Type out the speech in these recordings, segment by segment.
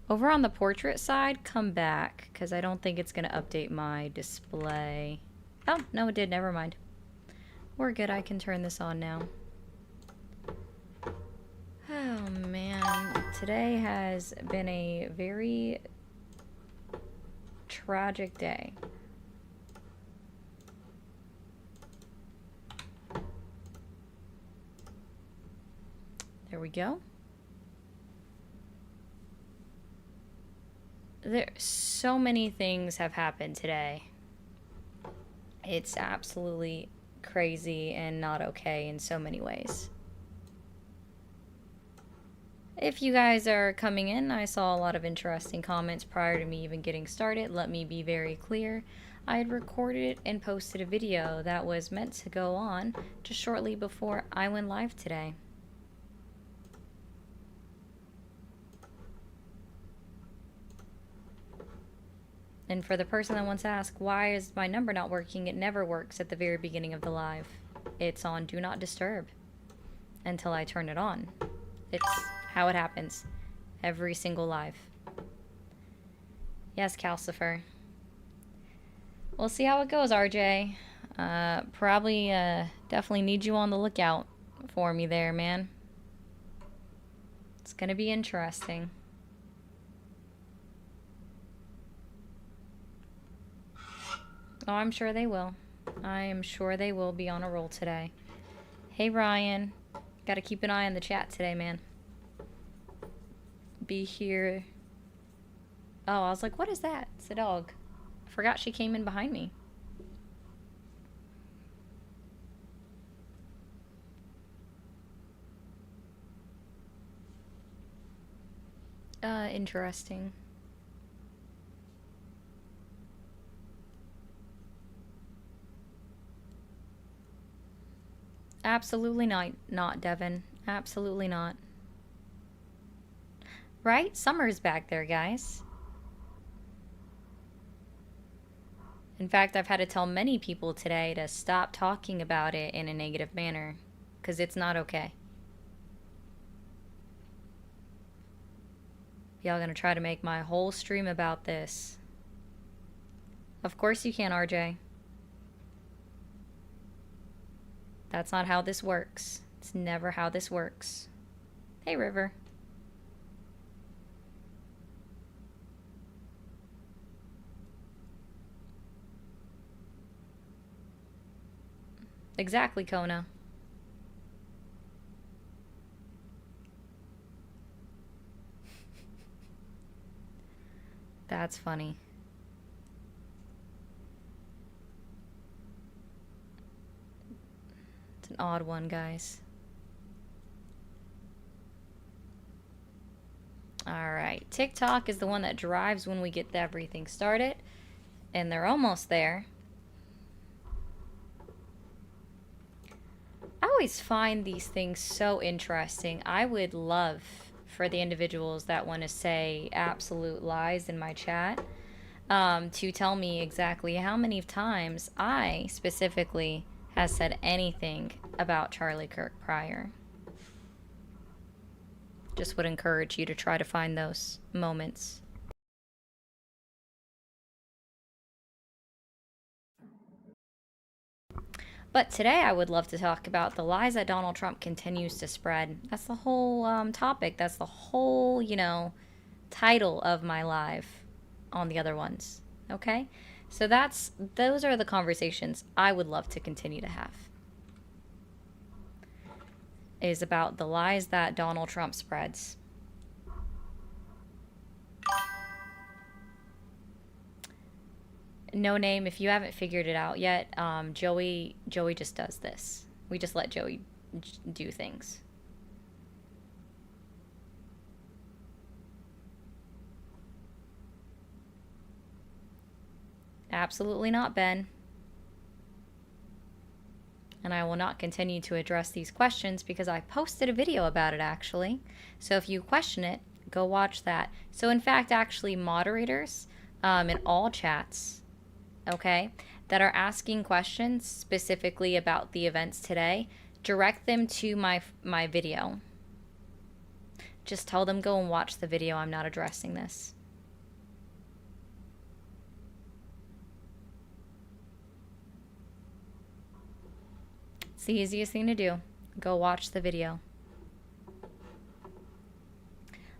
Over on the portrait side, come back, because I don't think it's going to update my display. Oh, no, it did. Never mind. We're good. I can turn this on now. Oh, man. Today has been a very tragic day. There we go. So many things have happened today. It's absolutely crazy and not okay in so many ways. If you guys are coming in, I saw a lot of interesting comments prior to me even getting started. Let me be very clear. I had recorded and posted a video that was meant to go on just shortly before I went live today. And for the person that wants to ask, why is my number not working? It never works at the very beginning of the live. It's on Do Not Disturb until I turn it on. It's how it happens. Every single live. Yes, Calcifer. We'll see how it goes, RJ. Probably, definitely need you on the lookout for me there, man. It's gonna be interesting. Oh, I'm sure they will. I am sure they will be on a roll today. Hey, Ryan. Gotta keep an eye on the chat today, man. Be here. Oh, I was like, what is that? It's a dog. I forgot she came in behind me. Interesting. Absolutely not, Devin. Absolutely not. Right? Summer's back there, guys. In fact, I've had to tell many people today to stop talking about it in a negative manner, because it's not okay. Y'all gonna try to make my whole stream about this. Of course you can, RJ. That's not how this works. It's never how this works. Hey, River. Exactly, Kona. That's funny. It's an odd one, guys. Alright, TikTok is the one that drives when we get everything started. And they're almost there. I always find these things so interesting. I would love for the individuals that want to say absolute lies in my chat to tell me exactly how many times I specifically has said anything about Charlie Kirk prior. Just would encourage you to try to find those moments. But today I would love to talk about the lies that Donald Trump continues to spread. That's the whole topic. That's the whole, title of my live on the other ones. Okay? So those are the conversations I would love to continue to have. Is about the lies that Donald Trump spreads. No name, if you haven't figured it out yet, Joey just does this. We just let Joey do things. Absolutely not, Ben. And I will not continue to address these questions because I posted a video about it, actually. So if you question it, go watch that. So in fact, actually, moderators in all chats, okay, that are asking questions specifically about the events today, direct them to my video. Just tell them go and watch the video. I'm not addressing this. It's the easiest thing to do. Go watch the video.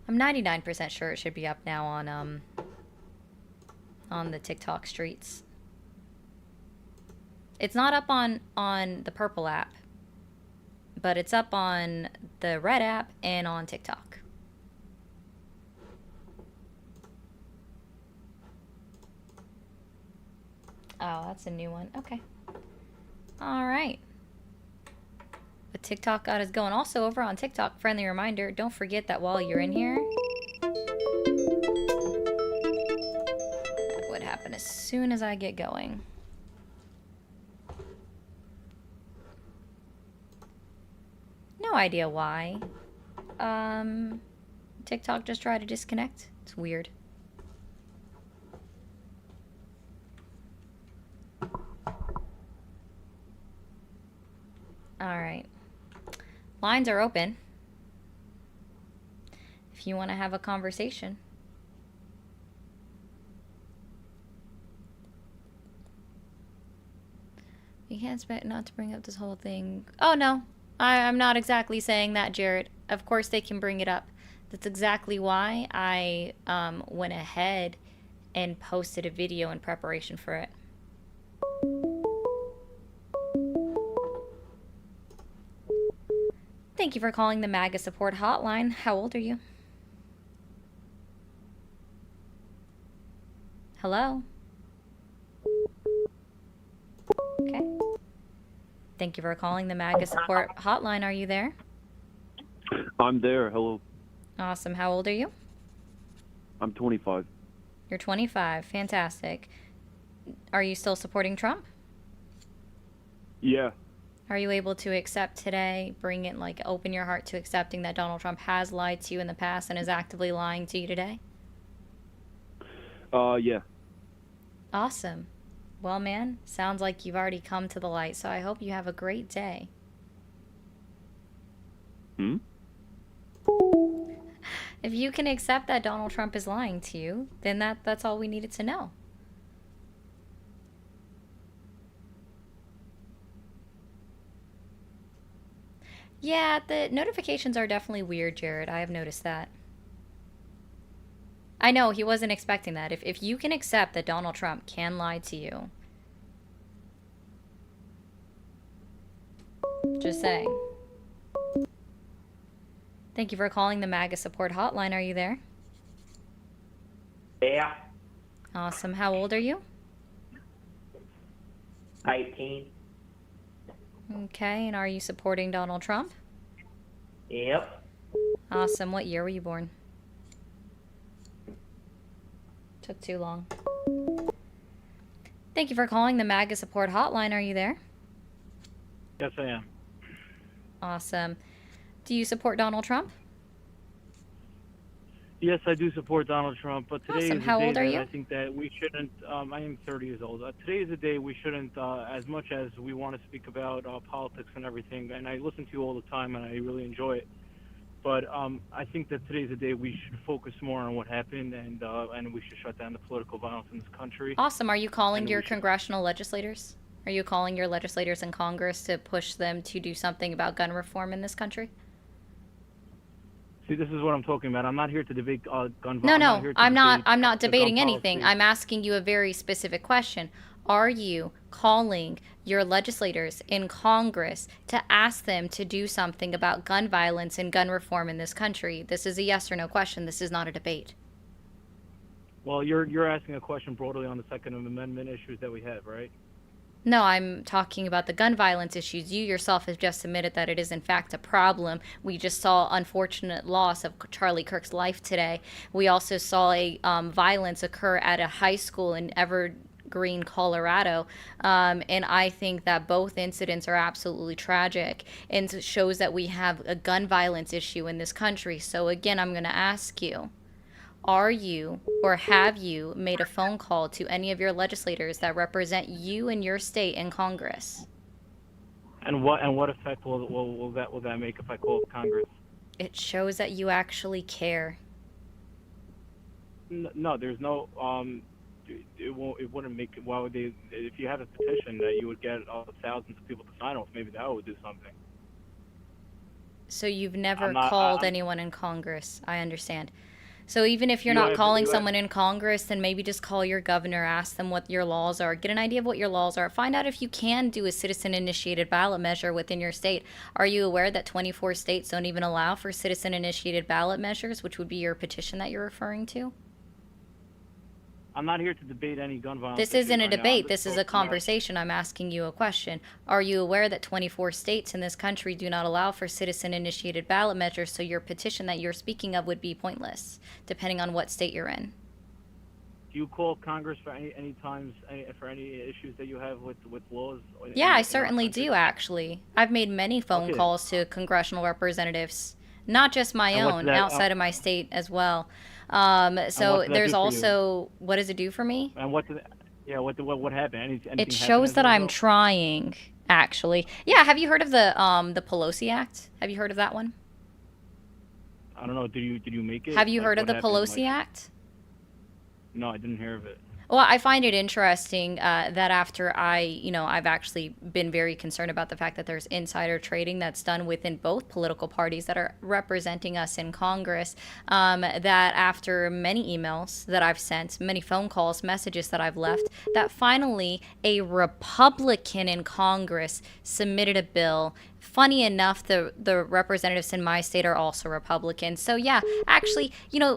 I'm 99% sure it should be up now on the TikTok streets. It's not up on the purple app, but it's up on the red app and on TikTok. Oh, that's a new one. Okay. All right. But TikTok got us going. Also, over on TikTok, friendly reminder, don't forget that while you're in here, that would happen as soon as I get going. No idea why. TikTok just tried to disconnect. It's weird. All right. Lines are open. If you want to have a conversation. You can't expect not to bring up this whole thing. Oh, no. I'm not exactly saying that, Jared. Of course they can bring it up. That's exactly why I went ahead and posted a video in preparation for it. Thank you for calling the MAGA support hotline. How old are you? Hello? Okay. Thank you for calling the MAGA support hotline. Are you there? I'm there. Hello. Awesome. How old are you? I'm 25. You're 25. Fantastic. Are you still supporting Trump? Yeah. Are you able to accept today, bring it, like, open your heart to accepting that Donald Trump has lied to you in the past and is actively lying to you today? Yeah. Awesome. Well, man, sounds like you've already come to the light, so I hope you have a great day. Hmm? If you can accept that Donald Trump is lying to you, then that's all we needed to know. Yeah, the notifications are definitely weird, Jared. I have noticed that. I know, he wasn't expecting that. If you can accept that Donald Trump can lie to you. Just saying. Thank you for calling the MAGA support hotline. Are you there? Yeah. Awesome. How old are you? 18. Okay, and are you supporting Donald Trump? Yep. Awesome. What year were you born? Took too long. Thank you for calling the MAGA support hotline. Are you there? Yes, I am. Awesome. Do you support Donald Trump? Yes, I do support Donald Trump, but today Awesome. is How a day old are that you? I think that we shouldn't. I am 30 years old. Today is a day we shouldn't, as much as we want to speak about politics and everything. And I listen to you all the time, and I really enjoy it. But I think that today's a day we should focus more on what happened, and we should shut down the political violence in this country. Awesome. Are you calling your congressional legislators? Are you calling your legislators in Congress to push them to do something about gun reform in this country? See, this is what I'm talking about. I'm not here to debate gun violence. No, I'm not the debating gun anything. policy. I'm asking you a very specific question. Are you calling your legislators in Congress to ask them to do something about gun violence and gun reform in this country? This is a yes or no question. This is not a debate. Well, you're asking a question broadly on the Second Amendment issues that we have, right? No, I'm talking about the gun violence issues. You yourself have just admitted that it is in fact a problem. We just saw unfortunate loss of Charlie Kirk's life today. We also saw a violence occur at a high school in Evergreen, Colorado. And I think that both incidents are absolutely tragic and shows that we have a gun violence issue in this country. So again, I'm going to ask you, are you or have you made a phone call to any of your legislators that represent you and your state in Congress? And what effect will that make if I call up Congress? It shows that you actually care. No, there's no. It won't. It wouldn't make. Why would they? If you had a petition that you would get thousands of people to sign off, maybe that would do something. So you've never I'm not. called I'm, anyone in Congress. I understand. So even if you're you not have. calling You have. someone in Congress, then maybe just call your governor, ask them what your laws are, get an idea of what your laws are, find out if you can do a citizen-initiated ballot measure within your state. Are you aware that 24 states don't even allow for citizen-initiated ballot measures, which would be your petition that you're referring to? I'm not here to debate any gun violence. This issues isn't a right now. debate. This is a conversation. I'm asking you a question. Are you aware that 24 states in this country do not allow for citizen-initiated ballot measures, so your petition that you're speaking of would be pointless, depending on what state you're in? Do you call Congress for any times for any issues that you have with laws? Yeah, I certainly do, actually. I've made many phone Okay. calls to congressional representatives, not just my And what's own, that- outside of my state as well. So what's that there's do for you? also, what does it do for me? And what happened? Anything It happened shows as a that I'm result? trying, actually. Yeah, have you heard of the Pelosi Act? Have you heard of that one? I don't know. Did you make it? Have you Like, heard of what the happened? Pelosi Act? No, I didn't hear of it. Well, I find it interesting that after I've actually been very concerned about the fact that there's insider trading that's done within both political parties that are representing us in Congress, that after many emails that I've sent, many phone calls, messages that I've left, that finally a Republican in Congress submitted a bill. Funny enough, the representatives in my state are also Republicans. So yeah, actually,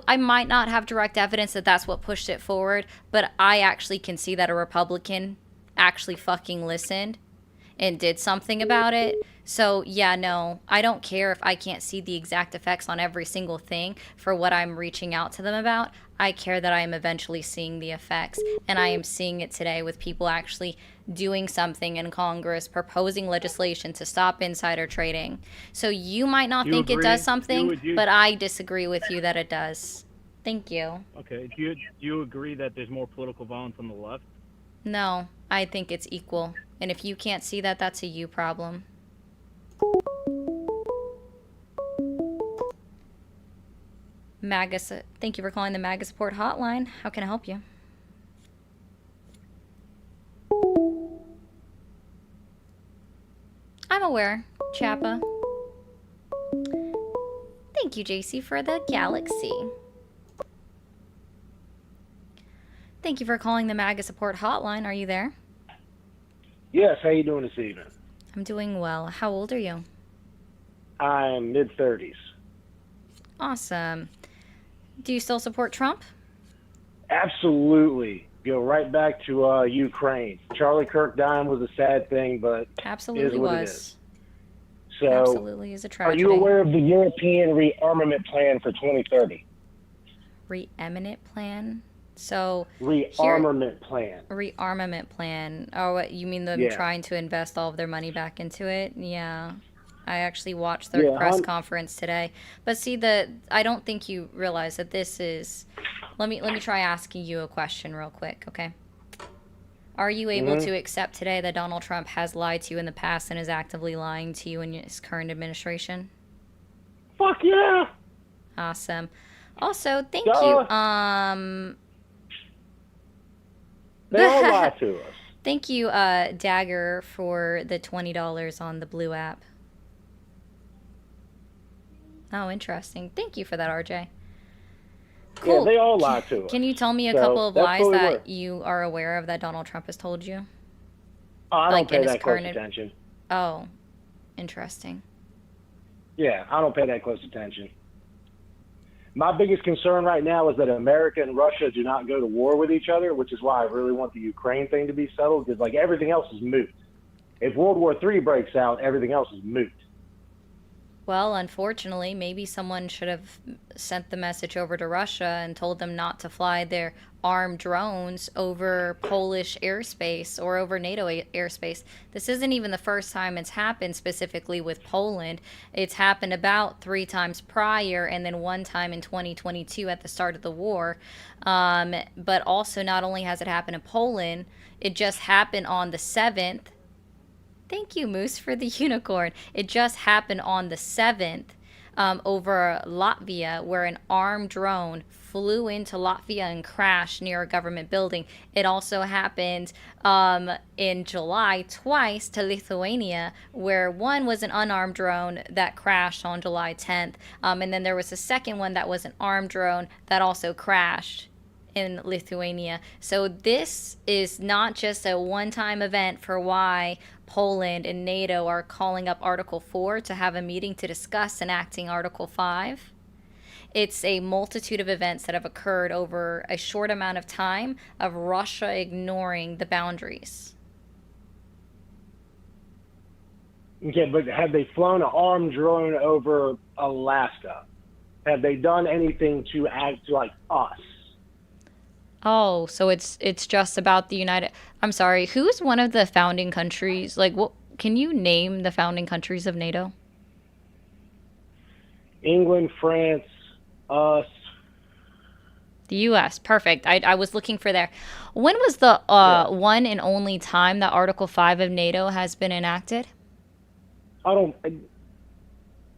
I might not have direct evidence that that's what pushed it forward, but I actually can see that a Republican actually fucking listened and did something about it. So yeah, no, I don't care if I can't see the exact effects on every single thing for what I'm reaching out to them about. I care that I am eventually seeing the effects, and I am seeing it today with people actually doing something in Congress, proposing legislation to stop insider trading. So you might not Do you think it agree? does something, Do you- but I disagree with you that it does. Thank you. Okay. Do you agree that there's more political violence on the left? No, I think it's equal. And if you can't see that, that's a you problem. MAGA, thank you for calling the MAGA support hotline. How can I help you? I'm aware, Chappa. Thank you, JC, for the galaxy. Thank you for calling the MAGA support hotline. Are you there? Yes, how you doing this evening? I'm doing well. How old are you? I'm mid-30s. Awesome. Do you still support Trump? Absolutely. Go right back to Ukraine. Charlie Kirk dying was a sad thing, but Absolutely what it was. is. So, Absolutely is a are tragedy. you aware of the European rearmament plan for 2030? Rearmament plan? So Rearmament plan. rearmament plan. Oh, what, you mean them Yeah. trying to invest all of their money back into it? Yeah. I actually watched their Yeah, press conference today. But see, I don't think you realize that this is. Let me try asking you a question real quick, okay? Are you able to accept today that Donald Trump has lied to you in the past and is actively lying to you in his current administration? Fuck yeah! Awesome. Also, thank Duh. you. They all lie to us. Thank you, Dagger, for the $20 on the Blue app. Oh, interesting. Thank you for that, RJ. Cool. Yeah, they all lie to us. Can you tell me a So, couple of that's lies what we that were. you are aware of that Donald Trump has told you? Oh, I like don't in pay his that close current- attention. Oh, interesting. Yeah, I don't pay that close attention. My biggest concern right now is that America and Russia do not go to war with each other, which is why I really want the Ukraine thing to be settled, because like everything else is moot. If World War III breaks out, everything else is moot. Well, unfortunately, maybe someone should have sent the message over to Russia and told them not to fly their armed drones over Polish airspace or over NATO airspace. This isn't even the first time it's happened specifically with Poland. It's happened about 3 times prior and then 1 time in 2022 at the start of the war. But also, not only has it happened in Poland, it just happened on the 7th. Thank you, Moose, for the unicorn. It just happened on the 7th over Latvia, where an armed drone flew into Latvia and crashed near a government building. It also happened in July twice to Lithuania, where one was an unarmed drone that crashed on July 10th. And then there was a second one that was an armed drone that also crashed in Lithuania. So this is not just a one-time event for why Poland and NATO are calling up Article 4 to have a meeting to discuss enacting Article 5. It's a multitude of events that have occurred over a short amount of time of Russia ignoring the boundaries. Okay, but have they flown an armed drone over Alaska? Have they done anything to act like us? Oh, so it's just about the United... I'm sorry, who's one of the founding countries? Like, what? Can you name the founding countries of NATO? England, France, us. The U.S. Perfect. I was looking for there. When was the one and only time that Article 5 of NATO has been enacted?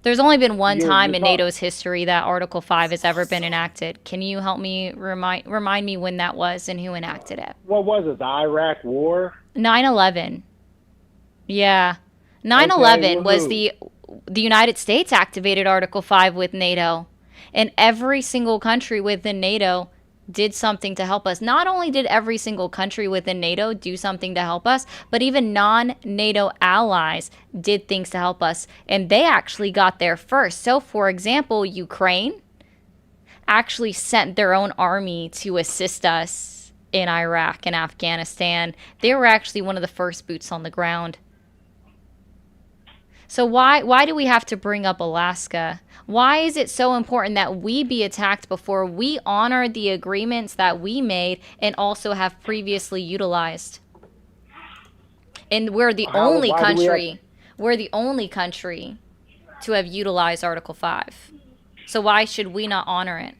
There's only been one time in NATO's history that Article 5 has ever been enacted. Can you help me remind me when that was and who enacted it? What was it? The Iraq War? 9/11. Yeah. 9/11 Okay, was the United States activated Article 5 with NATO. And every single country within NATO did something to help us. Not only did every single country within NATO do something to help us, but even non-NATO allies did things to help us. And they actually got there first. So, for example, Ukraine actually sent their own army to assist us in Iraq and Afghanistan. They were actually one of the first boots on the ground. So why do we have to bring up Alaska? Why is it so important that we be attacked before we honor the agreements that we made and also have previously utilized? And we're the only country to have utilized Article 5. So why should we not honor it?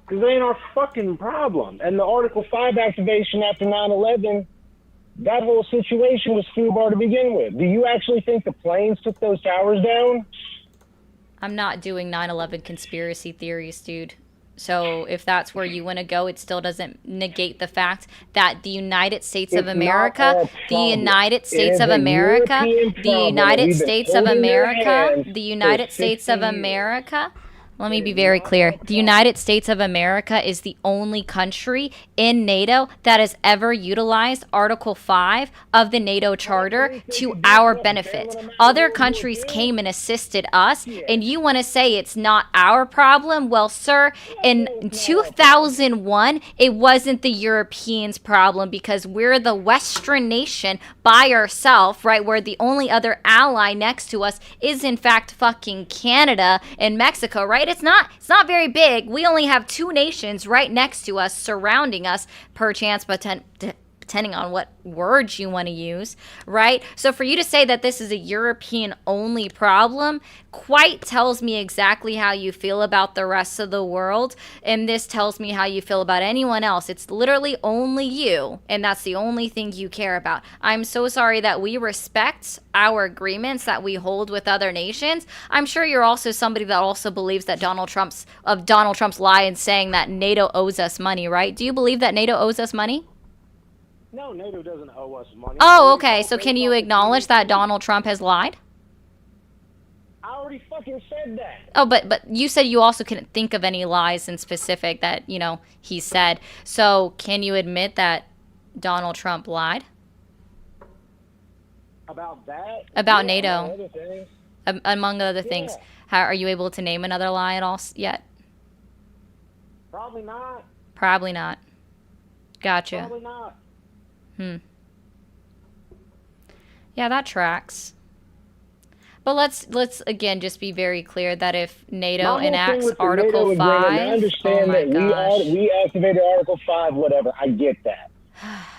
Because they ain't our fucking problem. And the Article 5 activation after 9/11, that whole situation was FUBAR to begin with. Do you actually think the planes took those towers down? I'm not doing 9/11 conspiracy theories, dude. So if that's where you want to go, it still doesn't negate the fact that the United States of America, the United States of America, let me be very clear. The United States of America is the only country in NATO that has ever utilized Article 5 of the NATO Charter to our benefit. Other countries came and assisted us, and you want to say it's not our problem? Well, sir, in 2001, it wasn't the Europeans' problem because we're the Western nation by ourselves, right? Where the only other ally next to us is, in fact, fucking Canada and Mexico, right? It's not very big. We only have two nations right next to us, surrounding us, perchance, depending on what words you want to use, right? So for you to say that this is a European-only problem quite tells me exactly how you feel about the rest of the world, and this tells me how you feel about anyone else. It's literally only you, and that's the only thing you care about. I'm so sorry that we respect our agreements that we hold with other nations. I'm sure you're also somebody that also believes that Donald Trump's lie in saying that NATO owes us money, right? Do you believe that NATO owes us money? No, NATO doesn't owe us money. Oh, okay. So can you acknowledge that Donald Trump has lied? I already fucking said that. Oh, but you said you also couldn't think of any lies in specific that, he said. So can you admit that Donald Trump lied? About that? About NATO. Among other things. How, are you able to name another lie at all yet? Probably not. Probably not. Gotcha. Probably not. Yeah, that tracks. But let's again just be very clear that if NATO enacts Article 5, I understand that we activated Article 5, whatever. I get that.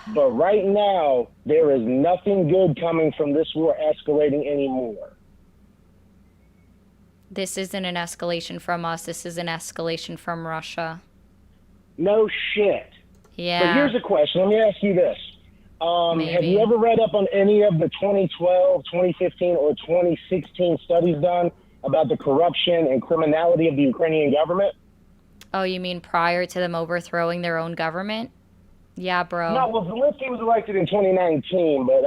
But right now, there is nothing good coming from this war escalating anymore. This isn't an escalation from us. This is an escalation from Russia. No shit. Yeah. But here's a question. Let me ask you this. Have you ever read up on any of the 2012, 2015, or 2016 studies done about the corruption and criminality of the Ukrainian government? Oh, you mean prior to them overthrowing their own government? Yeah, bro. No, well, Zelensky was elected in 2019, but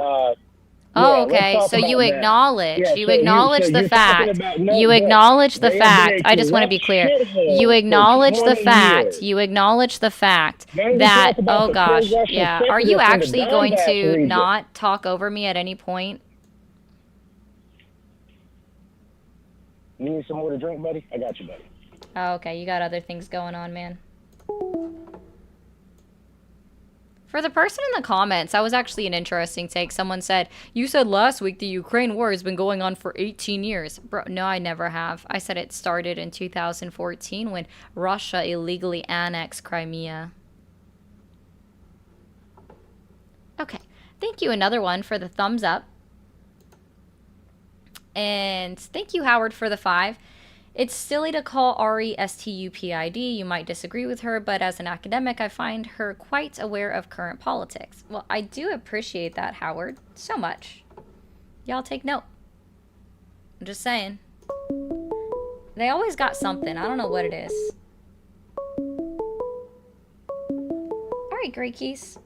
Oh, okay. So you acknowledge, the fact. You acknowledge the fact. I just want to be clear. You acknowledge the fact. You acknowledge the fact that, oh gosh, yeah. Are you actually going to not talk over me at any point? You need some more to drink, buddy? I got you, buddy. Oh, okay. You got other things going on, man. For the person in the comments, that was actually an interesting take. Someone said, you said last week the Ukraine war has been going on for 18 years. Bro, no, I never have. I said it started in 2014 when Russia illegally annexed Crimea. Okay. Thank you, another one, for the thumbs up. And thank you, Howard, for the 5. It's silly to call Ari stupid. You might disagree with her, but as an academic, I find her quite aware of current politics. Well, I do appreciate that, Howard, so much. Y'all take note. I'm just saying. They always got something. I don't know what it is. All right, Grey Keys.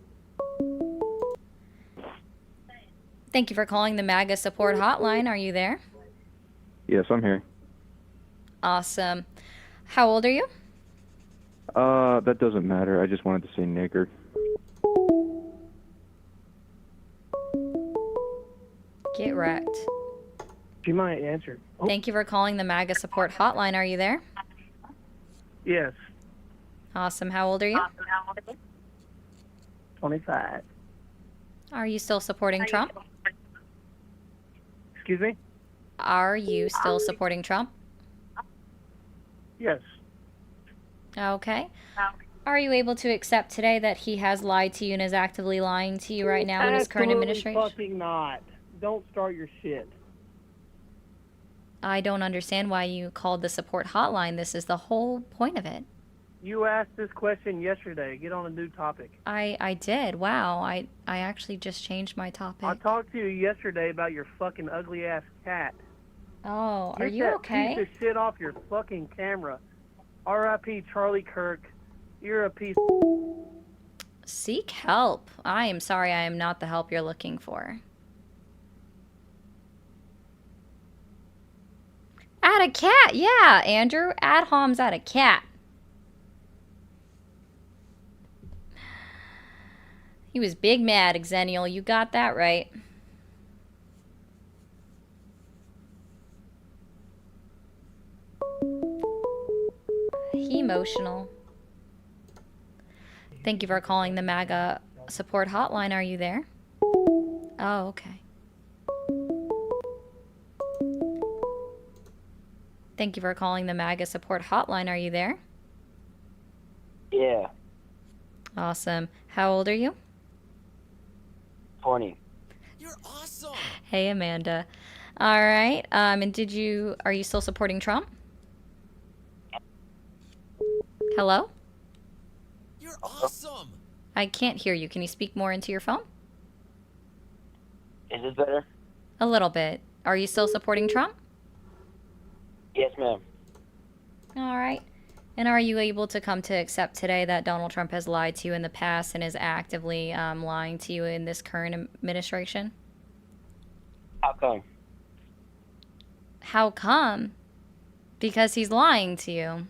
Thank you for calling the MAGA support hotline. Are you there? Yes, I'm here. Awesome. How old are you? That doesn't matter. I just wanted to say nigger. Get wrecked. She might answer. Oh. Thank you for calling the MAGA support hotline. Are you there? Yes. Awesome. How old are you? 25. Are you still supporting Trump? Excuse me? Are you still supporting Trump? Yes. Okay. Are you able to accept today that he has lied to you and is actively lying to you right now in his current administration? Fucking not. Don't start your shit. I don't understand why you called the support hotline. This is the whole point of it. You asked this question yesterday. Get on a new topic. I did. Wow. I actually just changed my topic. I talked to you yesterday about your fucking ugly ass cat. Oh, are Get you that okay? piece of shit off your fucking camera. R.I.P. Charlie Kirk. You're a piece. Seek help. I am sorry, I am not the help you're looking for. Add a cat. Yeah, Andrew. Add Homs add a cat. He was big mad, Xennial. You got that right. He emotional. Thank you for calling the MAGA support hotline. Are you there? Oh, okay. Thank you for calling the MAGA support hotline. Are you there? Yeah, Awesome. How old are you? 20. You're awesome. Hey, Amanda. All right. And are you still supporting Trump? Hello? You're awesome. I can't hear you. Can you speak more into your phone? Is this better? A little bit. Are you still supporting Trump? Yes, ma'am. All right. And are you able to come to accept today that Donald Trump has lied to you in the past and is actively lying to you in this current administration? How come? How come? Because he's lying to you.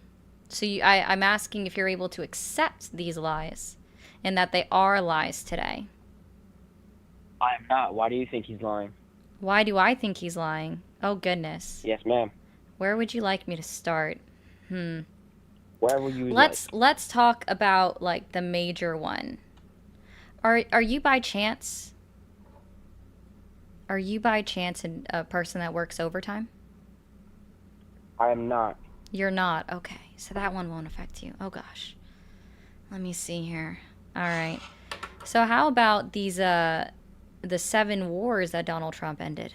So I'm asking if you're able to accept these lies and that they are lies today. I am not. Why do you think he's lying? Why do I think he's lying? Oh, goodness. Yes, ma'am. Where would you like me to start? Wherever you Let's talk about like the major one. Are you by chance a person that works overtime? I am not. You're not. Okay. So that one won't affect you. Oh gosh. Let me see here. All right. So how about these the 7 wars that Donald Trump ended?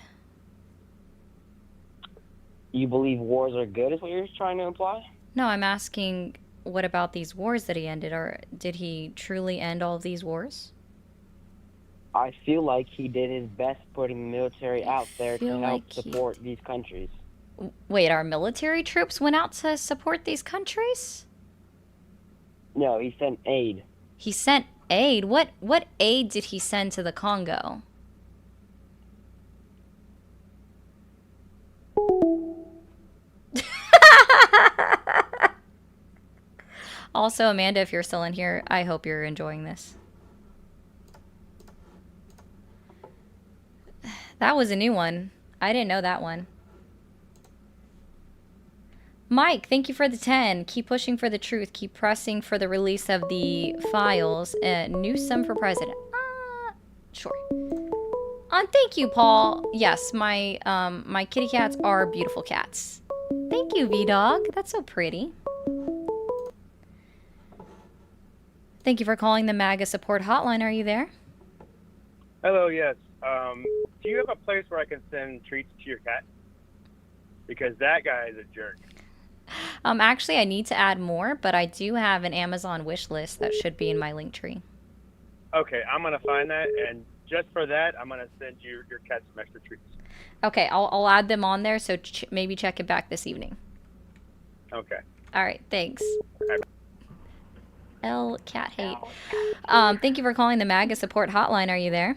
You believe wars are good is what you're trying to imply? No, I'm asking what about these wars that he ended, or did he truly end all of these wars? I feel like he did his best putting the military out there to feel help like he- support these countries. Wait, our military troops went out to support these countries? No, he sent aid. He sent aid. What aid did he send to the Congo? Also, Amanda, if you're still in here, I hope you're enjoying this. That was a new one. I didn't know that one. Mike, thank you for the 10. Keep pushing for the truth. Keep pressing for the release of the files. Newsom for president. Sure. Thank you, Paul. Yes, my my kitty cats are beautiful cats. Thank you, V-Dog. That's so pretty. Thank you for calling the MAGA support hotline. Are you there? Hello, yes. Do you have a place where I can send treats to your cat? Because that guy is a jerk. Actually, I need to add more, but I do have an Amazon wish list that should be in my link tree. Okay, I'm going to find that, and just for that, I'm going to send you your cat some extra treats. Okay, I'll add them on there, so maybe check it back this evening. Okay. All right, thanks. Okay. L cat hate. Thank you for calling the MAGA support hotline. Are you there?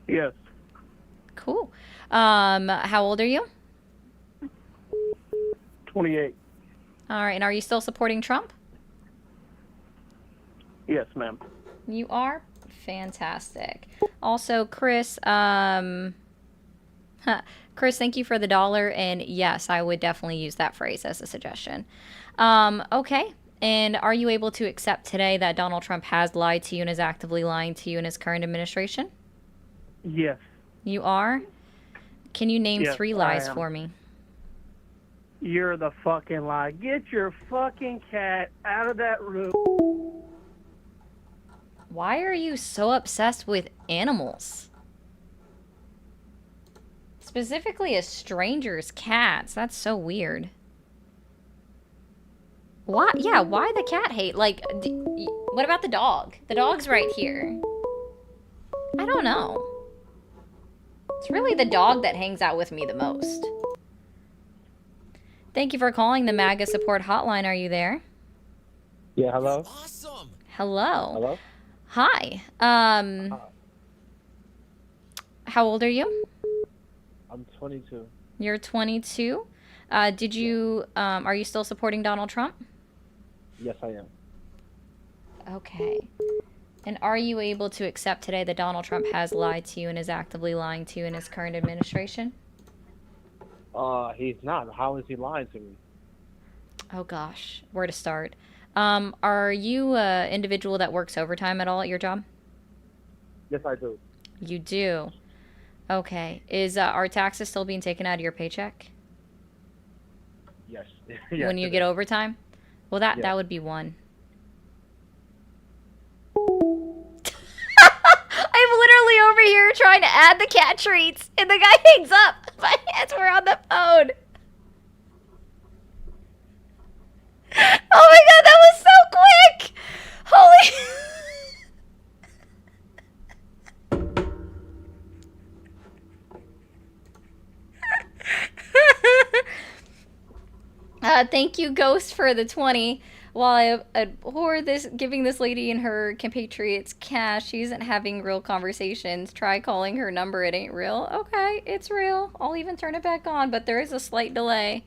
Yes. Cool. How old are you? 28. All right, and are you still supporting Trump? Yes, ma'am. You are? Fantastic. Also, Chris, Chris, thank you for the $1, and yes, I would definitely use that phrase as a suggestion. Okay, and are you able to accept today that Donald Trump has lied to you and is actively lying to you in his current administration? Yes. You are? Can you name Yes, 3 I lies am. for me? You're the fucking lie. Get your fucking cat out of that room. Why are you so obsessed with animals? Specifically a stranger's cats. That's so weird. Why? Yeah, why the cat hate? Like, what about the dog? The dog's right here. I don't know. It's really the dog that hangs out with me the most. Thank you for calling the MAGA support hotline. Are you there? Yeah, hello? Awesome. Hello. Hello? Hi. How old are you? I'm 22. You're 22. Did you, are you still supporting Donald Trump? Yes, I am. Okay. And are you able to accept today that Donald Trump has lied to you and is actively lying to you in his current administration? He's not. How is he lying to me? Oh gosh, where to start? Are you an individual that works overtime at all at your job? Yes, I do. You do. Okay. Is are taxes still being taken out of your paycheck Yes. when you get overtime? Well, that Yes. would be 1. I'm literally over here trying to add the cat treats, and the guy hangs up. My hands were on the phone. Oh my god, that was so quick! Holy. Thank you, Ghost, for the 20. While I abhor giving this lady and her compatriots cash, she isn't having real conversations. Try calling her number. It ain't real. Okay, it's real. I'll even turn it back on, but there is a slight delay.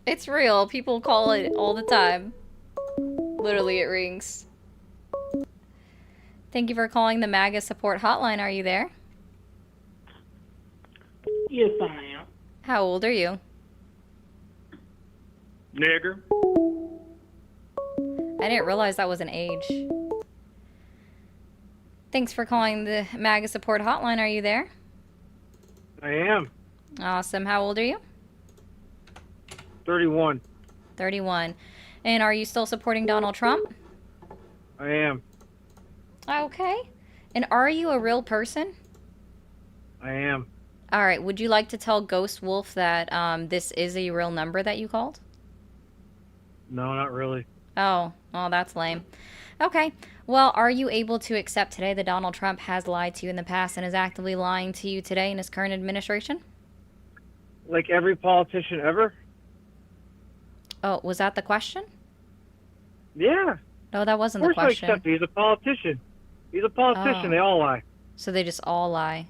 It's real. People call it all the time. Literally, it rings. Thank you for calling the MAGA support hotline. Are you there? Yes, I am. How old are you? Nigger. I didn't realize that was an age. Thanks for calling the MAGA support hotline. Are you there? I am. Awesome. How old are you? 31. 31. And are you still supporting Donald Trump? I am. Okay. And are you a real person? I am. All right. Would you like to tell Ghost Wolf that this is a real number that you called? No, not really. Oh, well, that's lame. Okay. Well, are you able to accept today that Donald Trump has lied to you in the past and is actively lying to you today in his current administration? Like every politician ever? Oh, was that the question? Yeah. No, that wasn't Of the course I question. accept it. He's a politician. He's a politician. Oh. They all lie. So they just all lie.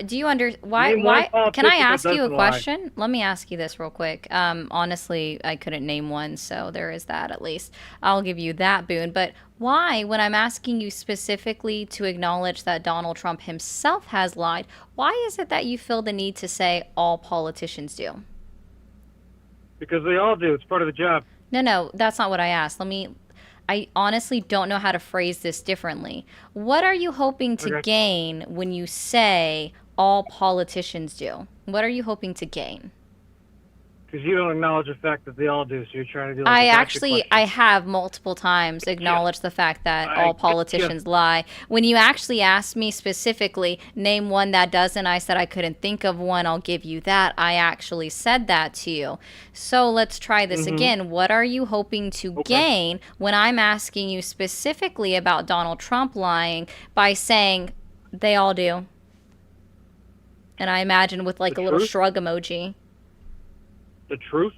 Do you under why Name one can I politician that ask you a doesn't lie. question? Let me ask you this real quick. Honestly, I couldn't name one, so there is that at least. I'll give you that boon. But why, when I'm asking you specifically to acknowledge that Donald Trump himself has lied, why is it that you feel the need to say all politicians do? Because they all do. It's part of the job. No, that's not what I asked. I honestly don't know how to phrase this differently. What are you hoping to gain when you say all politicians do? What are you hoping to gain? Because you don't acknowledge the fact that they all do, so you're trying to do like I have multiple times acknowledged the fact that all politicians lie. When you actually asked me specifically, name one that doesn't, I said I couldn't think of one. I'll give you that. I actually said that to you. So let's try this again. What are you hoping to gain when I'm asking you specifically about Donald Trump lying by saying they all do? And I imagine with like a little shrug emoji. The truth?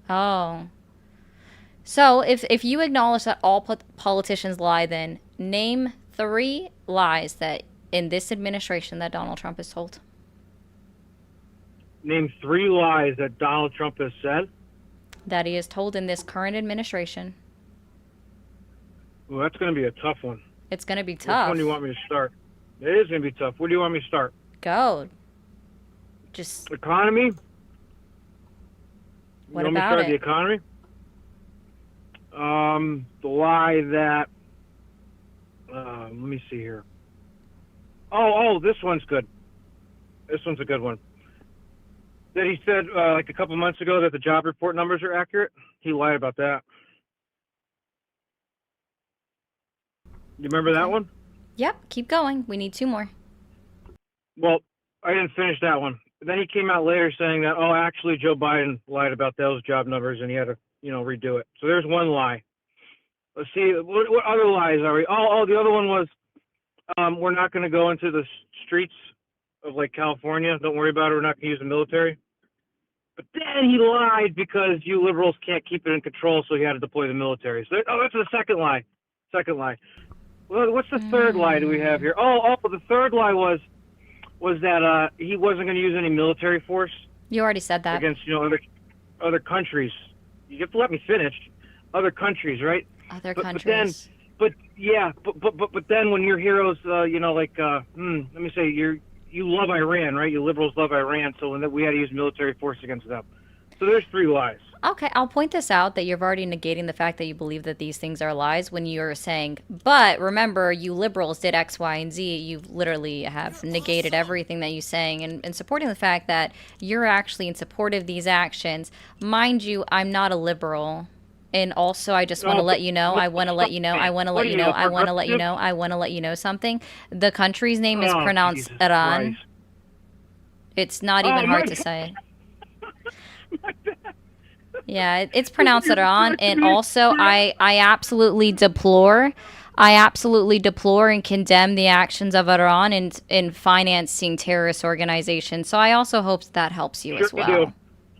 Oh. So if you acknowledge that all politicians lie, then name 3 lies that in this administration that Donald Trump has told. Name 3 lies that Donald Trump has said. That he has told in this current administration. Well, that's going to be a tough one. It's going to be Which tough. one do you want me to start? It is going to be tough. Where do you want me to start? Go. Just Economy? what you want about me to start the it? economy? The lie that let me see here. Oh, this one's good. This one's a good one. That he said like a couple months ago that the job report numbers are accurate. He lied about that. You remember that one? Yep, keep going. We need 2 more. Well, I didn't finish that one. Then he came out later saying that, oh, actually Joe Biden lied about those job numbers and he had to, redo it. So there's one lie. Let's see, what other lies are we? Oh, the other one was we're not going to go into the streets of like California. Don't worry about it. We're not going to use the military. But then he lied because you liberals can't keep it in control, so he had to deploy the military. So that's the second lie. Second lie. Well, what's the third lie do we have here? Oh, the third lie was that he wasn't going to use any military force. You already said that. Against other countries. You have to let me finish. Other countries, right? Other countries. countries. But then when your heroes, let me say you love Iran, right? You liberals love Iran, so when we had to use military force against them. So there's 3 lies. Okay, I'll point this out that you're already negating the fact that you believe that these things are lies when you're saying, but remember, you liberals did X, Y, and Z. You literally have negated everything that you're saying and supporting the fact that you're actually in support of these actions. Mind you, I'm not a liberal. And also, I just want to let you know, I want to let you know something. The country's name is pronounced Jesus Iran. Christ. It's not even hard to say. Yeah, it's pronounced Iran, and also I absolutely deplore and condemn the actions of Iran in financing terrorist organizations. So I also hope that helps you as well. You do.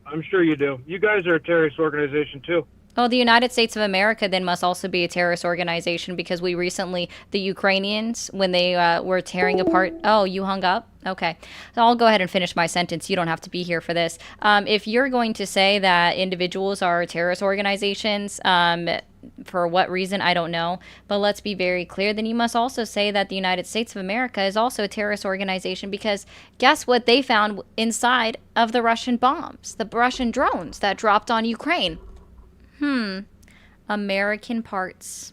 I'm sure you do. You guys are a terrorist organization too. Oh, the United States of America then must also be a terrorist organization because we recently, the Ukrainians, when they were tearing apart. Oh, you hung up? Okay. So I'll go ahead and finish my sentence. You don't have to be here for this. If you're going to say that individuals are terrorist organizations, for what reason, I don't know. But let's be very clear. Then you must also say that the United States of America is also a terrorist organization because guess what they found inside of the Russian bombs, the Russian drones that dropped on Ukraine? American parts.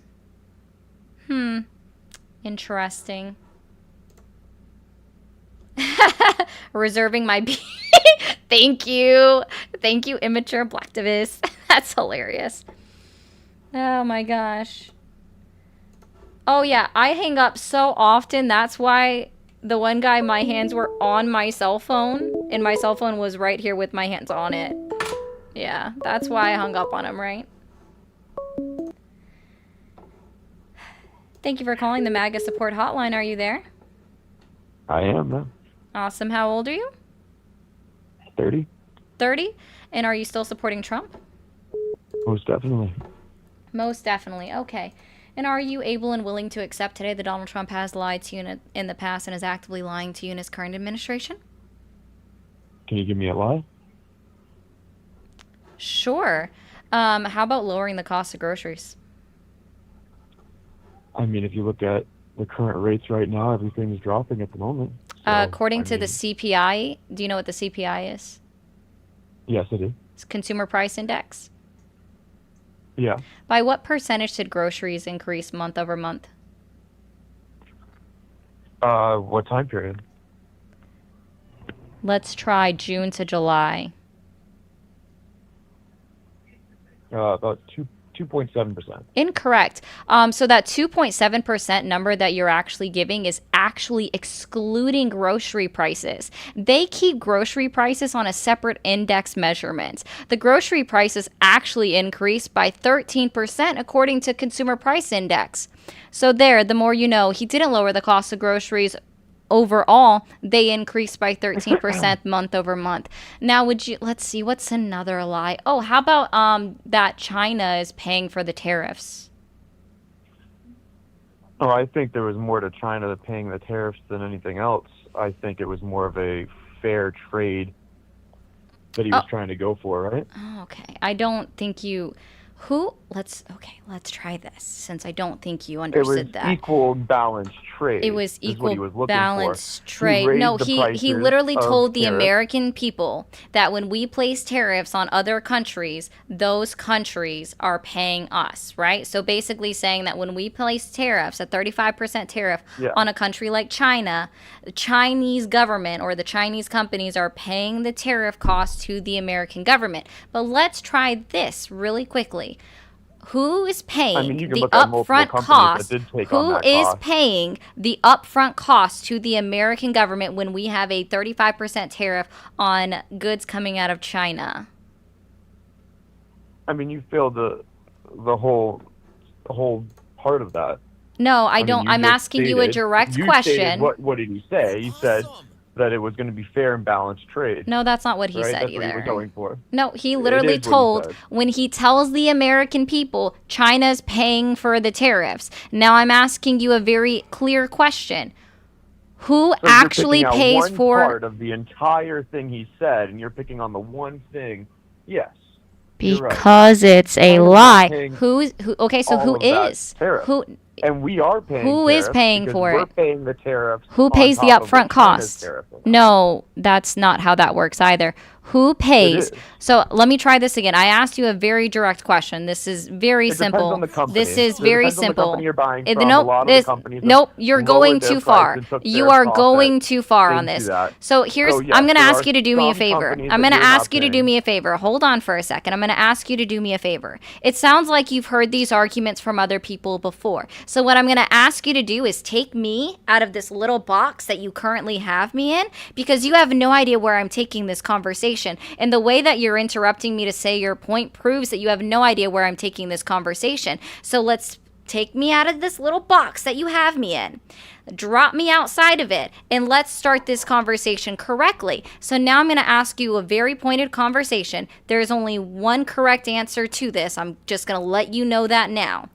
Interesting. Reserving my Thank you, immature blacktivist. That's hilarious. Oh my gosh. Oh yeah, I hang up so often. That's why the one guy, my hands were on my cell phone, and my cell phone was right here with my hands on it. Yeah, that's why I hung up on him, right? Thank you for calling the MAGA support hotline. Are you there? I am, man. Awesome. How old are you? 30? 30? And are you still supporting Trump? Most definitely. Most definitely. Okay. And are you able and willing to accept today that Donald Trump has lied to you in the past and is actively lying to you in his current administration? Can you give me a lie? Sure. How about lowering the cost of groceries? I mean, if you look at the current rates right now, everything's dropping at the moment. So, According to the CPI, do you know what the CPI is? Yes, I do. It's Consumer Price Index. Yeah. By what percentage did groceries increase month over month? What time period? Let's try June to July. About 2.7%. Incorrect. So that 2.7% number that you're actually giving is actually excluding grocery prices. They keep grocery prices on a separate index measurement. The grocery prices actually increased by 13% according to Consumer Price Index. So there, the more you know, he didn't lower the cost of groceries. Overall, they increased by 13% month over month. Now, let's see, what's another lie? Oh, how about that China is paying for the tariffs? Oh, I think there was more to China paying the tariffs than anything else. I think it was more of a fair trade that he was trying to go for, right? Oh, okay. I don't think you... let's try this, since I don't think you understood that. It was equal balanced trade. It was equal balanced trade. No, he literally told the American people that when we place tariffs on other countries, those countries are paying us, right? So basically saying that when we place tariffs, a 35% tariff on a country like China, the Chinese government or the Chinese companies are paying the tariff cost to the American government. But let's try this really quickly. Who is paying the upfront cost? Who is paying the upfront cost to the American government when we have a 35% tariff on goods coming out of China? I mean, you failed the whole part of that. No, I don't. I'm asking you a direct question. What did he say? He said that it was going to be fair and balanced trade. No, that's not what he said That's either. what he was going for. No, he literally told, when he tells the American people China's paying for the tariffs. Now I'm asking you a very clear question. Who actually pays for part of the entire thing he said, and you're picking on the one thing? Yes. Because it's a lie. Okay, so who is? Who? And we are paying. Who is paying for it? We're paying the tariffs. Who pays the upfront cost? No, that's not how that works either. Who pays? So let me try this again. I asked you a very direct question. This is very simple. This is very simple. Nope, you're going too far. You are going too far on this. So here's, I'm going to ask you to do me a favor. I'm going to ask you to do me a favor. Hold on for a second. I'm going to ask you to do me a favor. It sounds like you've heard these arguments from other people before. So what I'm going to ask you to do is take me out of this little box that you currently have me in, because you have no idea where I'm taking this conversation. And the way that you're interrupting me to say your point proves that you have no idea where I'm taking this conversation. So let's take me out of this little box that you have me in. Drop me outside of it, and let's start this conversation correctly. So now I'm going to ask you a very pointed conversation. There's only one correct answer to this. I'm just going to let you know that now.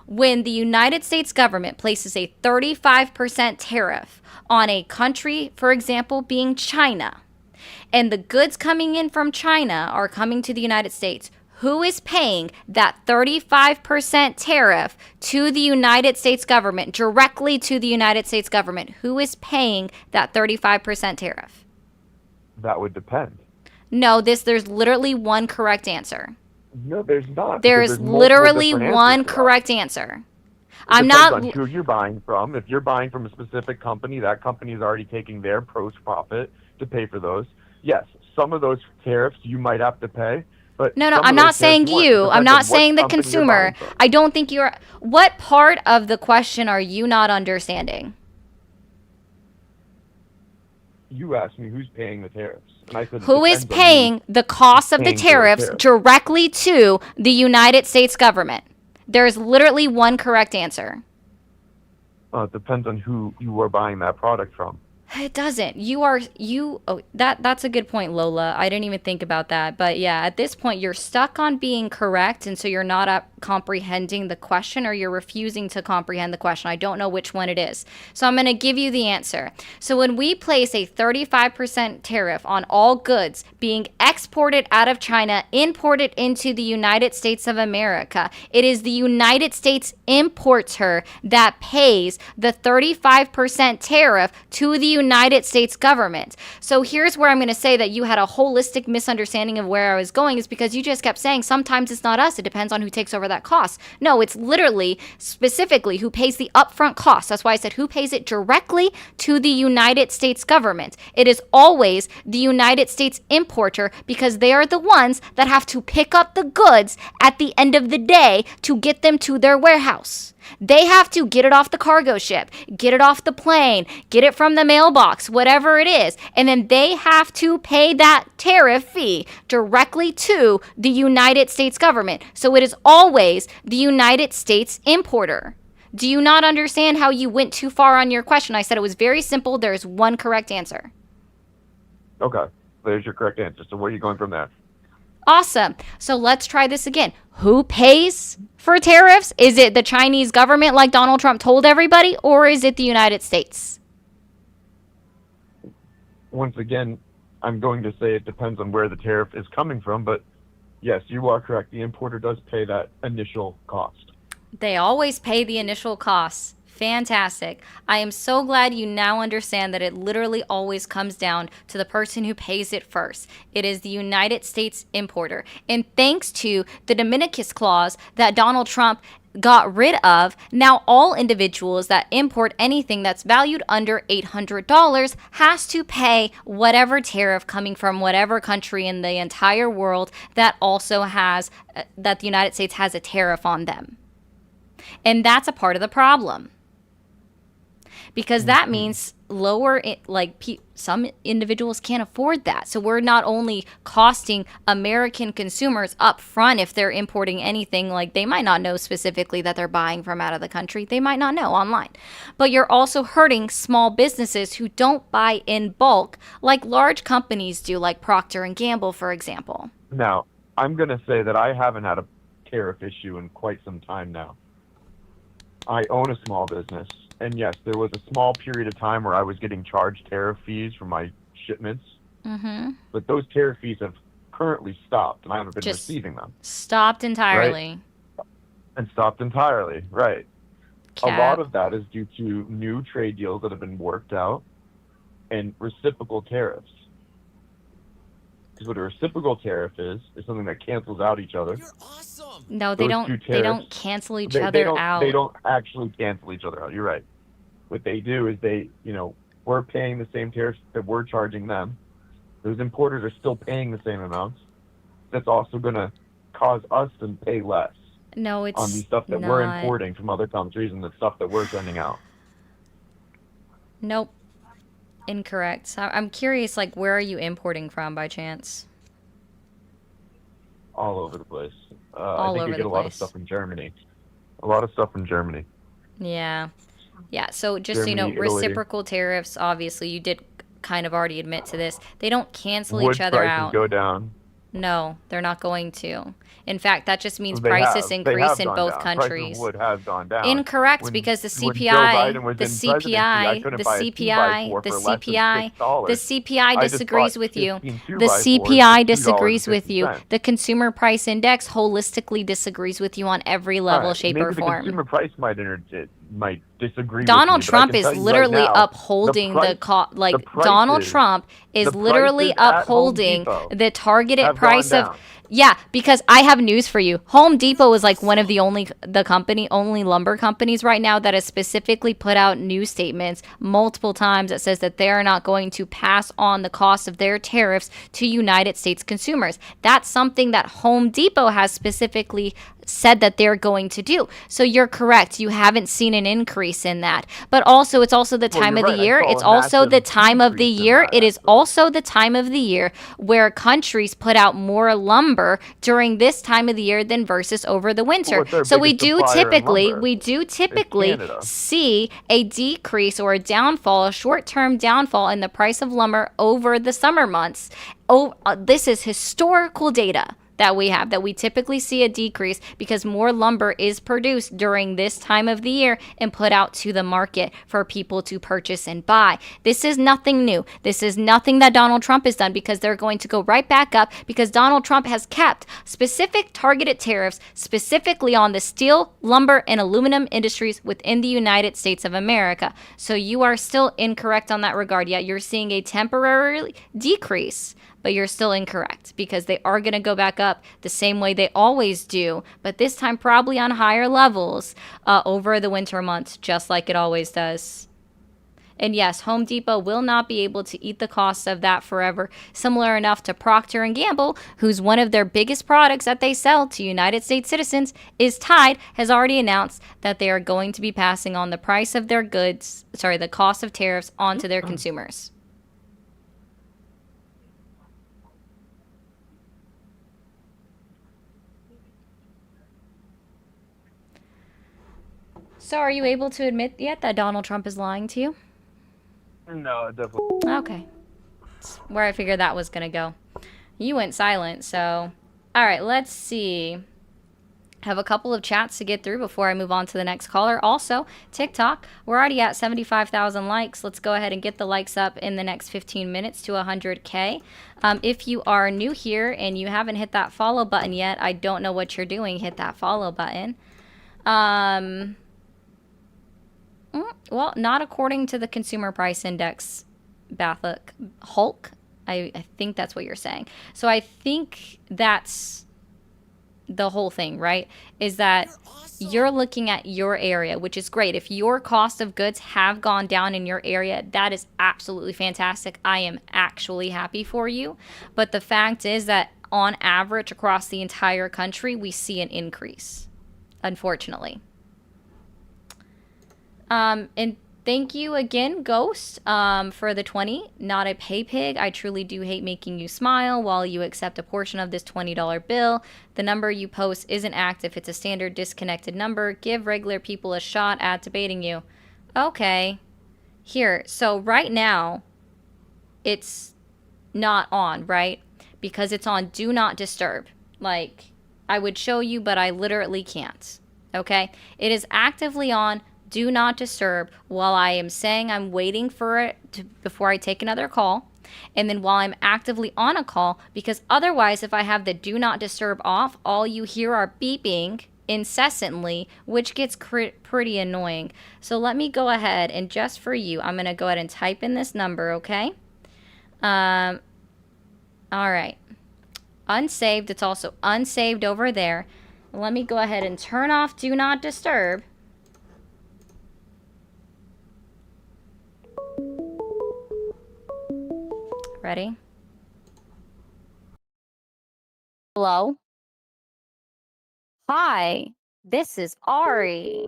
When the United States government places a 35% tariff on a country, for example, being China, and the goods coming in from China are coming to the United States, who is paying that 35% tariff to the United States government, directly to the United States government? Who is paying that 35% tariff? That would depend. No, there's literally one correct answer. No, there's not. There's literally one correct answer. I'm not. On who you're buying from. If you're buying from a specific company, that company is already taking their gross profit to pay for those. Yes, some of those tariffs you might have to pay, but no, I'm not saying you. I'm not saying the consumer. I don't think you're. What part of the question are you not understanding? You asked me who's paying the tariffs, and I said who is paying the cost of the tariffs directly to the United States government. There's literally one correct answer. It depends on who you are buying that product from. It doesn't. That's a good point, Lola. I didn't even think about that. But yeah, at this point, you're stuck on being correct. And so you're not comprehending the question, or you're refusing to comprehend the question. I don't know which one it is. So I'm going to give you the answer. So when we place a 35% tariff on all goods being exported out of China, imported into the United States of America, it is the United States importer that pays the 35% tariff to the United States government. So here's where I'm going to say that you had a holistic misunderstanding of where I was going, is because you just kept saying sometimes it's not us, it depends on who takes over that cost. No, it's literally specifically who pays the upfront cost. That's why I said who pays it directly to the United States government. It is always the United States importer, because they are the ones that have to pick up the goods at the end of the day to get them to their warehouse. They have to get it off the cargo ship, get it off the plane, get it from the mailbox, whatever it is. And then they have to pay that tariff fee directly to the United States government. So it is always the United States importer. Do you not understand how you went too far on your question? I said it was very simple. There's one correct answer. Okay, there's your correct answer. So where are you going from there? Awesome. So let's try this again. Who pays for tariffs? Is it the Chinese government, like Donald Trump told everybody, or is it the United States? Once again, I'm going to say it depends on where the tariff is coming from, but yes, you are correct. The importer does pay that initial cost. They always pay the initial costs. Fantastic. I am so glad you now understand that it literally always comes down to the person who pays it first. It is the United States importer. And thanks to the de minimis clause that Donald Trump got rid of, now all individuals that import anything that's valued under $800 has to pay whatever tariff coming from whatever country in the entire world that also has, that the United States has a tariff on them. And that's a part of the problem. Because that means some individuals can't afford that. So we're not only costing American consumers up front if they're importing anything, like they might not know specifically that they're buying from out of the country. They might not know online. But you're also hurting small businesses who don't buy in bulk like large companies do, like Procter & Gamble, for example. Now, I'm going to say that I haven't had a tariff issue in quite some time now. I own a small business. And yes, there was a small period of time where I was getting charged tariff fees for my shipments. Mm-hmm. But those tariff fees have currently stopped, and I haven't been receiving them. Stopped entirely. Right? And stopped entirely, right. Cap. A lot of that is due to new trade deals that have been worked out and reciprocal tariffs. Because what a reciprocal tariff is something that cancels out each other. You're awesome. No, they don't. They don't cancel each other out. They don't actually cancel each other out. You're right. What they do is we're paying the same tariffs that we're charging them. Those importers are still paying the same amounts. That's also going to cause us to pay less. No, it's on the stuff that we're importing from other countries and the stuff that we're sending out. Nope. Incorrect. So I'm curious, where are you importing from by chance? All over the place. All I think over you get the a lot of place. stuff from Germany. A lot of stuff from Germany. Yeah. Yeah, so just so you know, Germany, Italy. reciprocal tariffs, obviously, you did kind of already admit to this. They don't cancel Wood each other prices out. go down. No, they're not going to. In fact, that just means They prices have. increase They in have both gone down. countries. Prices of wood has gone down. Incorrect, When- because the when Joe CPI, Biden was the in presidency, I CPI, couldn't the buy a 2x4 CPI, the for less than CPI, $6. the CPI I just disagrees bought with you. 15 The 2x4s CPI for disagrees with you. $2.50. The Consumer Price Index holistically disagrees with you on every level, Right. shape, Maybe or the form. consumer price might disagree Donald with me, but I Trump can is tell you right literally now, upholding the price- Donald prices- Trump is the literally prices at Home upholding Depot the targeted have price gone of. down. Yeah, because I have news for you. Home Depot is one of the only lumber companies right now that has specifically put out news statements multiple times that says that they are not going to pass on the cost of their tariffs to United States consumers. That's something that Home Depot has specifically said that they're going to do. So you're correct. You haven't seen an increase in that. But also, it's also the time of the year. It's also the time of the year. It is also the time of the year where countries put out more lumber during this time of the year than versus over the winter. So we do typically see a decrease or a downfall, a short-term downfall in the price of lumber over the summer months. This is historical data that we have, that we typically see a decrease because more lumber is produced during this time of the year and put out to the market for people to purchase and buy. This is nothing new. This is nothing that Donald Trump has done, because they're going to go right back up because Donald Trump has kept specific targeted tariffs specifically on the steel, lumber, and aluminum industries within the United States of America. So you are still incorrect on that regard. Yet you're seeing a temporary decrease, but you're still incorrect, because they are going to go back up the same way they always do, but this time probably on higher levels over the winter months, just like it always does. And yes, Home Depot will not be able to eat the costs of that forever. Similar enough to Procter & Gamble, whose one of their biggest products that they sell to United States citizens is Tide, has already announced that they are going to be passing on the price of their goods, the cost of tariffs onto their consumers. So are you able to admit yet that Donald Trump is lying to you? No, definitely. Okay. That's where I figured that was going to go. You went silent, so... All right, let's see. I have a couple of chats to get through before I move on to the next caller. Also, TikTok, we're already at 75,000 likes. Let's go ahead and get the likes up in the next 15 minutes to 100K. If you are new here and you haven't hit that follow button yet, I don't know what you're doing. Hit that follow button. Well, not according to the Consumer Price Index, Hulk. I think that's what you're saying. So I think that's the whole thing, right? Is that you're looking at your area, which is great. If your cost of goods have gone down in your area, that is absolutely fantastic. I am actually happy for you. But the fact is that on average across the entire country, we see an increase, unfortunately. And thank you again, Ghost, for the 20. Not a pay pig. I truly do hate making you smile while you accept a portion of this $20 bill. The number you post isn't active. It's a standard disconnected number. Give regular people a shot at debating you. Okay. Here. So right now, it's not on, right? Because it's on Do Not Disturb. Like, I would show you, but I literally can't. Okay? It is actively on Do Not Disturb while I am saying I'm waiting for it before I take another call, and then while I'm actively on a call, because otherwise if I have the Do Not Disturb off, all you hear are beeping incessantly, which gets pretty annoying. So let me go ahead and just for you, I'm going to go ahead and type in this number, okay? All right. Unsaved. It's also unsaved over there. Let me go ahead and turn off Do Not Disturb. Ready? Hello? Hi, this is Ari.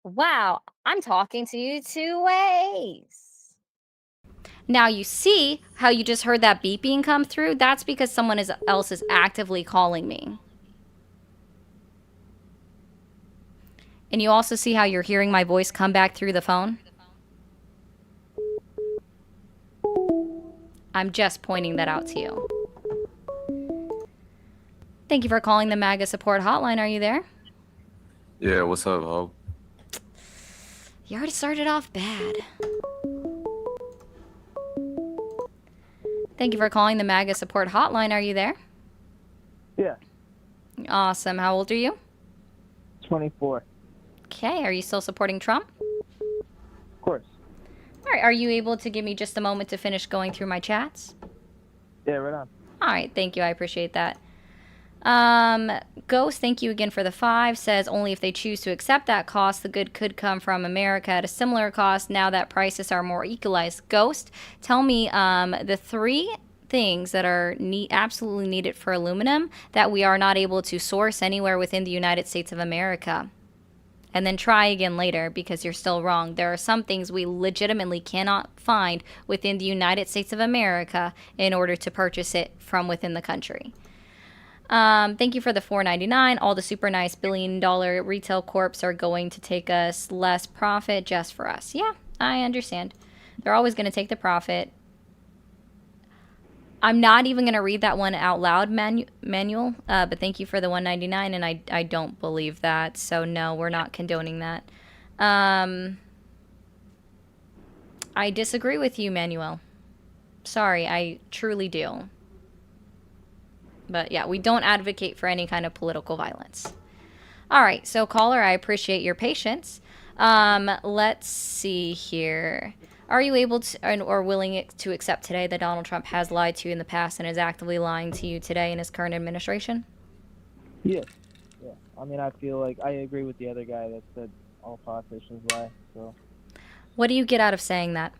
Wow, I'm talking to you 2 ways. Now you see how you just heard that beeping come through? That's because someone else is actively calling me. And you also see how you're hearing my voice come back through the phone? I'm just pointing that out to you. Thank you for calling the MAGA support hotline. Are you there? Yeah, what's up, Ho? You already started off bad. Thank you for calling the MAGA support hotline. Are you there? Yeah. Awesome. How old are you? 24. Okay. Are you still supporting Trump? Of course. All right. Are you able to give me just a moment to finish going through my chats? Yeah, right on. All right. Thank you. I appreciate that. Ghost, thank you again for the 5. Says only if they choose to accept that cost, the good could come from America at a similar cost now that prices are more equalized. Ghost, tell me the 3 things that are absolutely needed for aluminum that we are not able to source anywhere within the United States of America. And then try again later because you're still wrong. There are some things we legitimately cannot find within the United States of America in order to purchase it from within the country. Thank you for the $4.99. All the super nice billion-dollar retail corps are going to take us less profit just for us. Yeah, I understand. They're always going to take the profit. I'm not even going to read that one out loud, Manuel, but thank you for the $1.99, and I don't believe that, so no, we're not condoning that. I disagree with you, Manuel. Sorry, I truly do. But yeah, we don't advocate for any kind of political violence. All right, so caller, I appreciate your patience. Let's see here. Are you able to or willing to accept today that Donald Trump has lied to you in the past and is actively lying to you today in his current administration? Yes. Yeah. I mean, I feel like I agree with the other guy that said all politicians lie. So. What do you get out of saying that?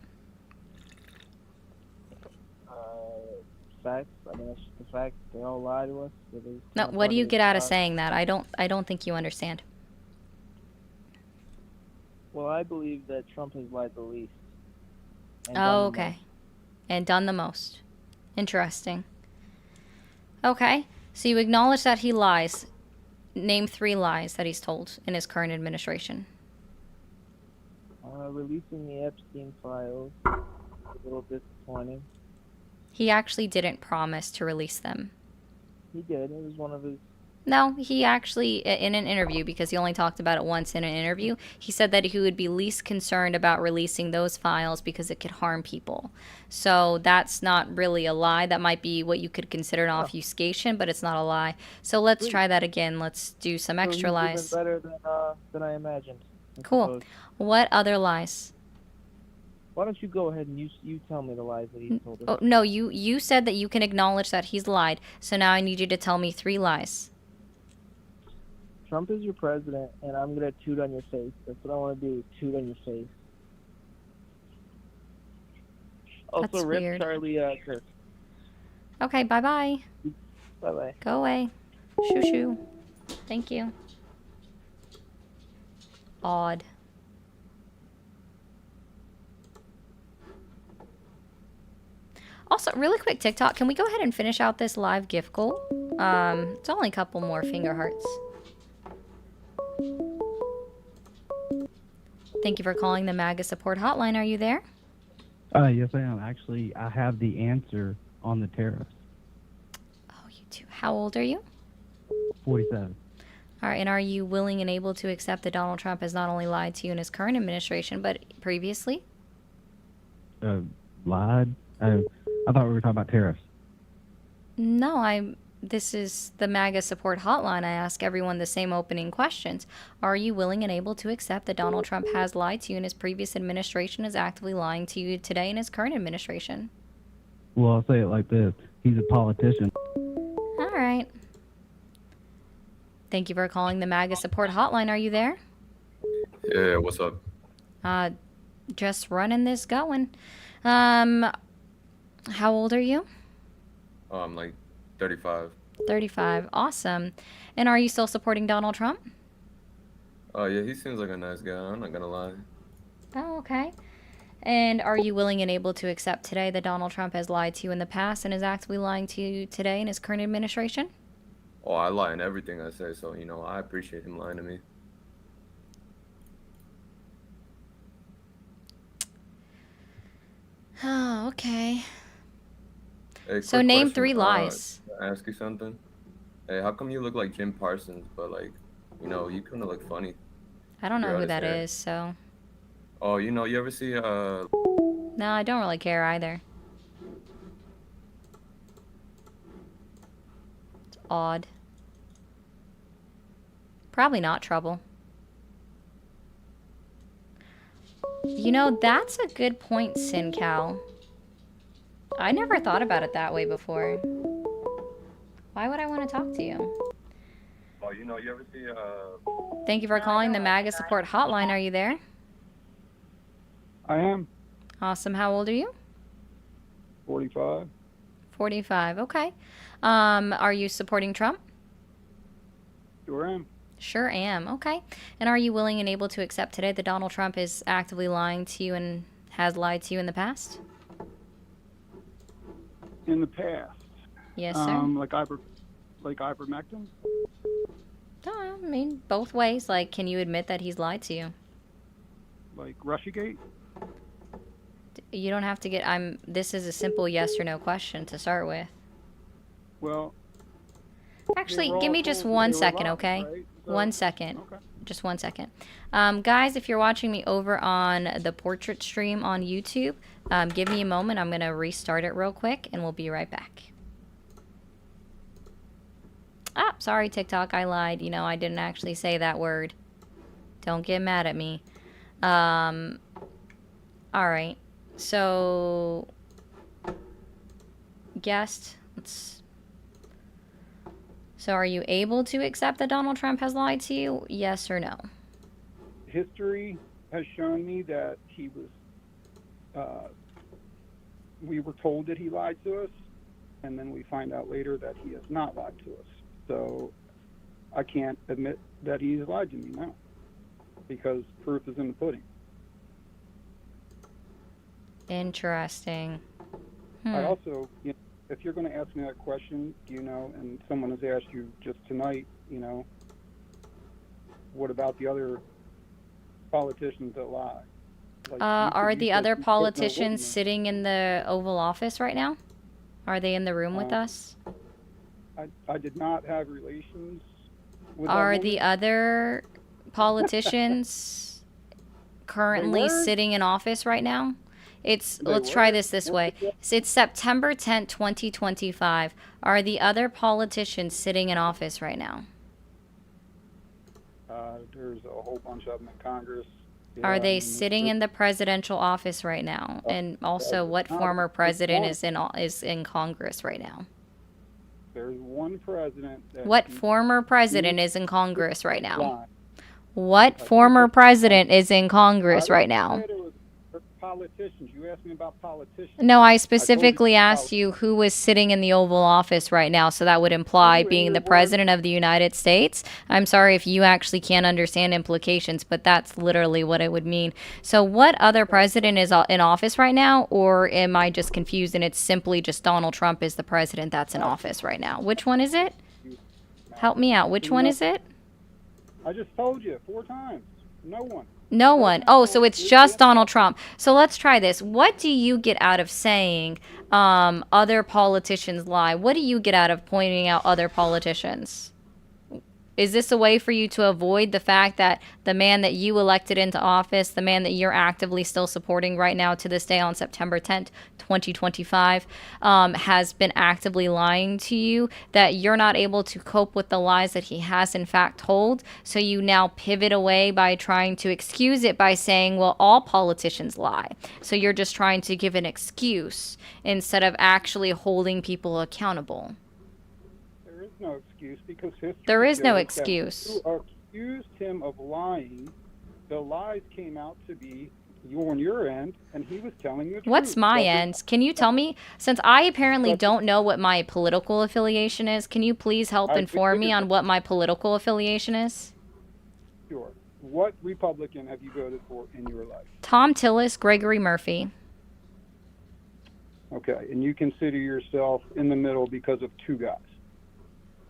Facts. I mean, that's just the fact. They all lie to us. So No. What do you get out of saying that? I don't think you understand. Well, I believe that Trump has lied the least. Oh, okay. And done the most. Interesting. Okay. So you acknowledge that he lies. Name 3 lies that he's told in his current administration. Releasing the Epstein files. A little disappointing. He actually didn't promise to release them. He did. It was one of his... No, he actually, in an interview, because he only talked about it once in an interview, he said that he would be least concerned about releasing those files because it could harm people. So that's not really a lie. That might be what you could consider an obfuscation, but it's not a lie. So let's try that again. Let's do some extra lies. Even better than I imagined. Cool. What other lies? Why don't you go ahead and you tell me the lies that he told us? Oh, no, you said that you can acknowledge that he's lied. So now I need you to tell me 3 lies. Trump is your president, and I'm going to toot on your face. That's what I want to do, toot on your face. Also, That's rip weird. Charlie Kirk. Okay, bye-bye. Bye-bye. Go away. Shoo-shoo. Thank you. Odd. Also, really quick TikTok, can we go ahead and finish out this live gift goal? It's only a couple more finger hearts. Thank you for calling the MAGA support hotline. Are you there? Yes, I am. Actually, I have the answer on the tariffs. Oh, you do. How old are you? 47. All right, and are you willing and able to accept that Donald Trump has not only lied to you in his current administration, but previously? Lied? I thought we were talking about tariffs. No, this is the MAGA support hotline. I ask everyone the same opening questions. Are you willing and able to accept that Donald Trump has lied to you in his previous administration, is actively lying to you today in his current administration? Well, I'll say it like this. He's a politician. All right. Thank you for calling the MAGA support hotline. Are you there? Yeah, what's up? Just running this going. How old are you? I'm like 35. 35. Awesome. And are you still supporting Donald Trump? Oh, yeah, he seems like a nice guy. I'm not gonna lie. Oh, okay. And are you willing and able to accept today that Donald Trump has lied to you in the past and is actively lying to you today in his current administration? Oh, I lie in everything I say, so, you know, I appreciate him lying to me. Oh, okay. Hey, So quick name question. 3 lies. Can I ask you something? Hey, how come you look like Jim Parsons, but, like, you know, you kind of look funny? I don't know Throughout who his that hair. is, so... Oh, you know, you ever see, No, I don't really care either. It's odd. Probably not trouble. You know, that's a good point, SinCal. I never thought about it that way before. Why would I want to talk to you? oh, you know, you ever see, Thank you for calling the MAGA support hotline. Are you there? I am. Awesome. How old are you? 45. 45. Okay. Are you supporting Trump? Sure am. Sure am. Okay. And are you willing and able to accept today that Donald Trump is actively lying to you and has lied to you in the past? In the past. Yes, sir. Like ivermectin? I mean, both ways. Like, can you admit that he's lied to you? Like Russiagate? You don't have to get, this is a simple yes or no question to start with. Well, actually, give me just 1 second, okay? Right? So, 1 second. Okay. Just 1 second. Guys, if you're watching me over on the portrait stream on YouTube, give me a moment. I'm going to restart it real quick, and we'll be right back. Ah, sorry, TikTok. I lied. You know, I didn't actually say that word. Don't get mad at me. All right. So, guest, so are you able to accept that Donald Trump has lied to you? Yes or no? History has shown me that he was, we were told that he lied to us, and then we find out later that he has not lied to us. So I can't admit that he's lied to me now, because proof is in the pudding. Interesting. I also, you know, if you're going to ask me that question, you know, and someone has asked you just tonight, you know, what about the other politicians that lie? Like, are the other politicians sitting in the Oval Office right now? Are they in the room with us? I did not have relations with Are the other politicians currently sitting in office right now? Let's try this way. It's September 10th, 2025. Are the other politicians sitting in office right now? There's a whole bunch of them in Congress. Yeah, Are they sitting in the presidential office right now? And also, what former president is in Congress right now? There's one president. What former president is in Congress right now? What former president is in Congress right now? Politicians. You asked me about politicians. No, I specifically asked you who was sitting in the Oval Office right now, so that would imply being the President of the United States. I'm sorry if you actually can't understand implications, but that's literally what it would mean. So what other president is in office right now, or am I just confused and it's simply just Donald Trump is the president that's in office right now? Which one is it? Help me out. Which one is it? I just told you 4 times. No one. No one. Oh, so it's just Donald Trump. So let's try this. What do you get out of saying other politicians lie? What do you get out of pointing out other politicians? Is this a way for you to avoid the fact that the man that you elected into office, the man that you're actively still supporting right now to this day on September 10th, 2025, has been actively lying to you, that you're not able to cope with the lies that he has in fact told, so you now pivot away by trying to excuse it by saying, well, all politicians lie. So you're just trying to give an excuse instead of actually holding people accountable. There is no excuse because history. There is no excuse. You accused him of lying. The lies came out to be on your end, and he was telling you the truth. What's my end? Can you tell me? Since I apparently don't know what my political affiliation is, can you please help inform me on what my political affiliation is? Sure. What Republican have you voted for in your life? Tom Tillis, Gregory Murphy. Okay, and you consider yourself in the middle because of 2 guys.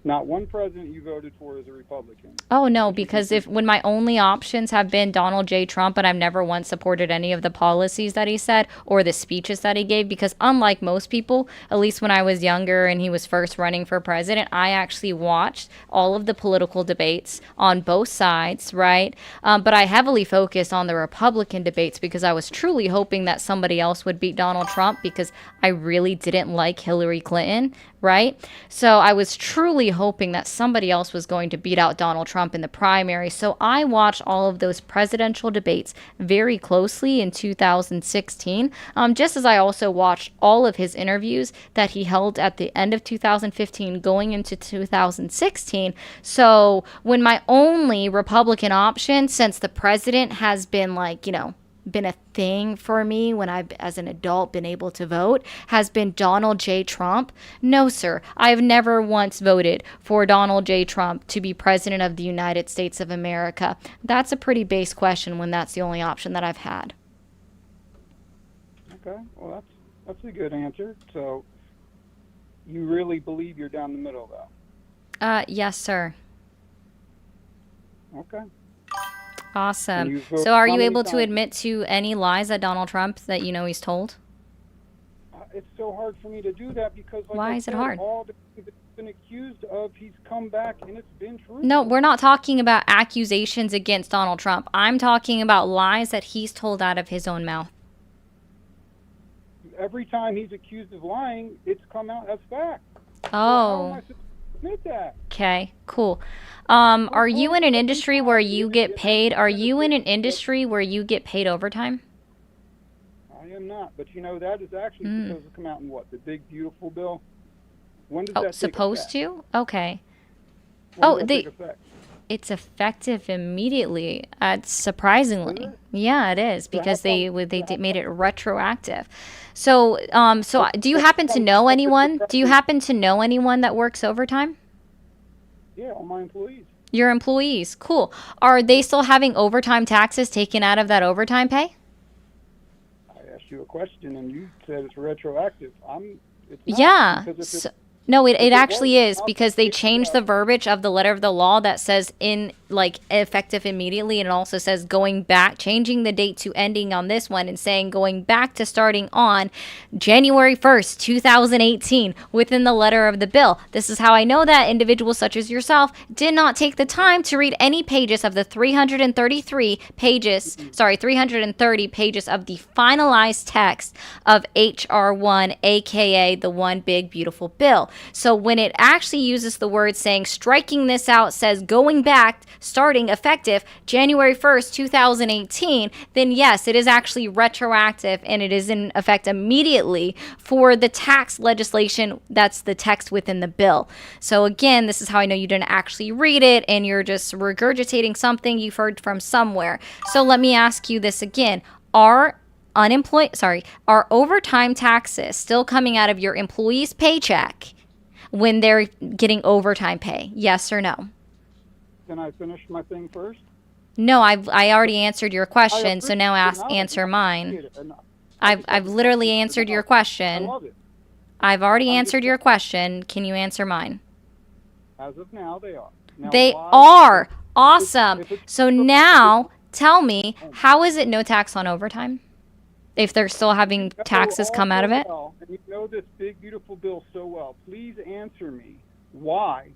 Not one president you voted for is a Republican. Oh, no, because when my only options have been Donald J. Trump, and I've never once supported any of the policies that he said or the speeches that he gave, because unlike most people, at least when I was younger and he was first running for president, I actually watched all of the political debates on both sides, right? But I heavily focused on the Republican debates because I was truly hoping that somebody else would beat Donald Trump because I really didn't like Hillary Clinton, right? So I was truly hoping that somebody else was going to beat out Donald Trump in the primary. So I watched all of those presidential debates very closely in 2016, just as I also watched all of his interviews that he held at the end of 2015 going into 2016. So when my only Republican option, since the president has been like, you know, been a thing for me when I've, as an adult, been able to vote has been Donald J. Trump. No, sir. I've never once voted for Donald J. Trump to be president of the United States of America. That's a pretty base question when that's the only option that I've had. Okay, well, that's a good answer. So you really believe you're down the middle, though? Yes, sir. Okay. Awesome. So are you able to admit to any lies that Donald Trump that you know he's told? It's so hard for me to do that because, like Why I is it said, hard? all the things that he's been accused of, he's come back and it's been true. No, we're not talking about accusations against Donald Trump. I'm talking about lies that he's told out of his own mouth. Every time he's accused of lying, it's come out as fact. Oh. So how am I supposed to admit that? Okay, cool. Are you in an industry where you get paid? Are you in an industry where you get paid overtime? I am not, but you know that is actually supposed to come out in what, the big beautiful bill? When does that take supposed effect? to? Okay. When does that take effect? It's effective immediately. Surprisingly, yeah, it is because they made it retroactive. So, do you happen to know anyone? Do you happen to know anyone that works overtime? Yeah, all my employees. Your employees, cool. Are they still having overtime taxes taken out of that overtime pay? I asked you a question and you said it's retroactive. It's not, Yeah. because if No, it actually is because they changed the verbiage of the letter of the law that says in like effective immediately, and it also says going back, changing the date to ending on this one and saying going back to starting on January 1st, 2018 within the letter of the bill. This is how I know that individuals such as yourself did not take the time to read any pages of the 330 pages of the finalized text of HR 1, aka the one big beautiful bill. So when it actually uses the word saying striking this out says going back, starting effective January 1st, 2018, then yes, it is actually retroactive and it is in effect immediately for the tax legislation that's the text within the bill. So again, this is how I know you didn't actually read it and you're just regurgitating something you've heard from somewhere. So let me ask you this again. Are overtime taxes still coming out of your employee's paycheck when they're getting overtime pay? Yes or no? Can I finish my thing first? No, I already answered your question, so now answer mine. I've literally answered your question. I've already answered your question. Can you answer mine? As of now, they are. Now, They why- are. Awesome. So now tell me, how is it no tax on overtime? If they're still having taxes come out of it? And you know this big, beautiful bill so well. Please answer me. Why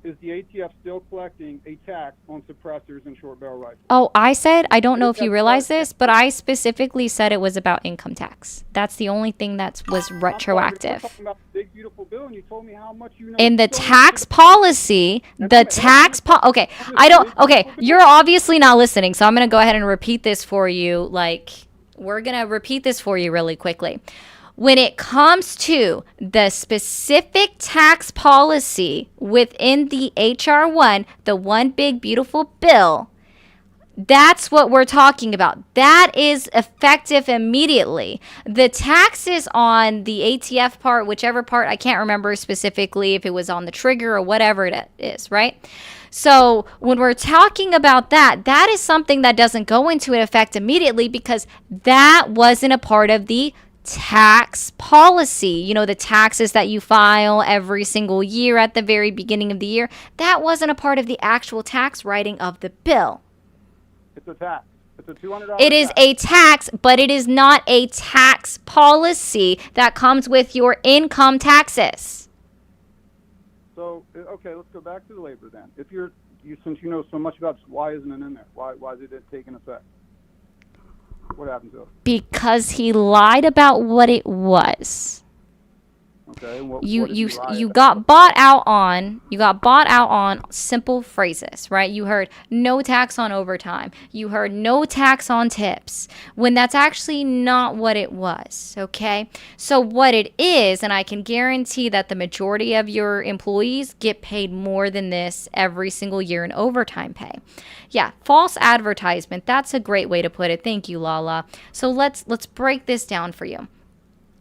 is the ATF still collecting a tax on suppressors and short barrel rifles? Oh, I don't know if you realize this, but I specifically said it was about income tax. That's the only thing that was retroactive. I'm talking about the big, beautiful bill, and you told me how much you know. In the tax policy, okay, you're obviously not listening, so I'm going to go ahead and repeat this for you. We're going to repeat this for you really quickly. When it comes to the specific tax policy within the HR 1, the one big beautiful bill, that's what we're talking about. That is effective immediately. The taxes on the ATF part, whichever part, I can't remember specifically if it was on the trigger or whatever it is, right? So when we're talking about that, that is something that doesn't go into effect immediately because that wasn't a part of the tax policy. You know, the taxes that you file every single year at the very beginning of the year, that wasn't a part of the actual tax writing of the bill. It's a tax. It's a $200 It is a tax, but it is not a tax policy that comes with your income taxes. So, okay, let's go back to the labor then. If since you know so much about this, why isn't it in there? Why is it taking effect? What happened to it? Because he lied about what it was. Okay, what You did you he lie you about? got bought out on simple phrases, right? You heard no tax on overtime. You heard no tax on tips, when that's actually not what it was, okay? So what it is, and I can guarantee that the majority of your employees get paid more than this every single year in overtime pay. Yeah, false advertisement. That's a great way to put it. Thank you, Lala. So let's break this down for you.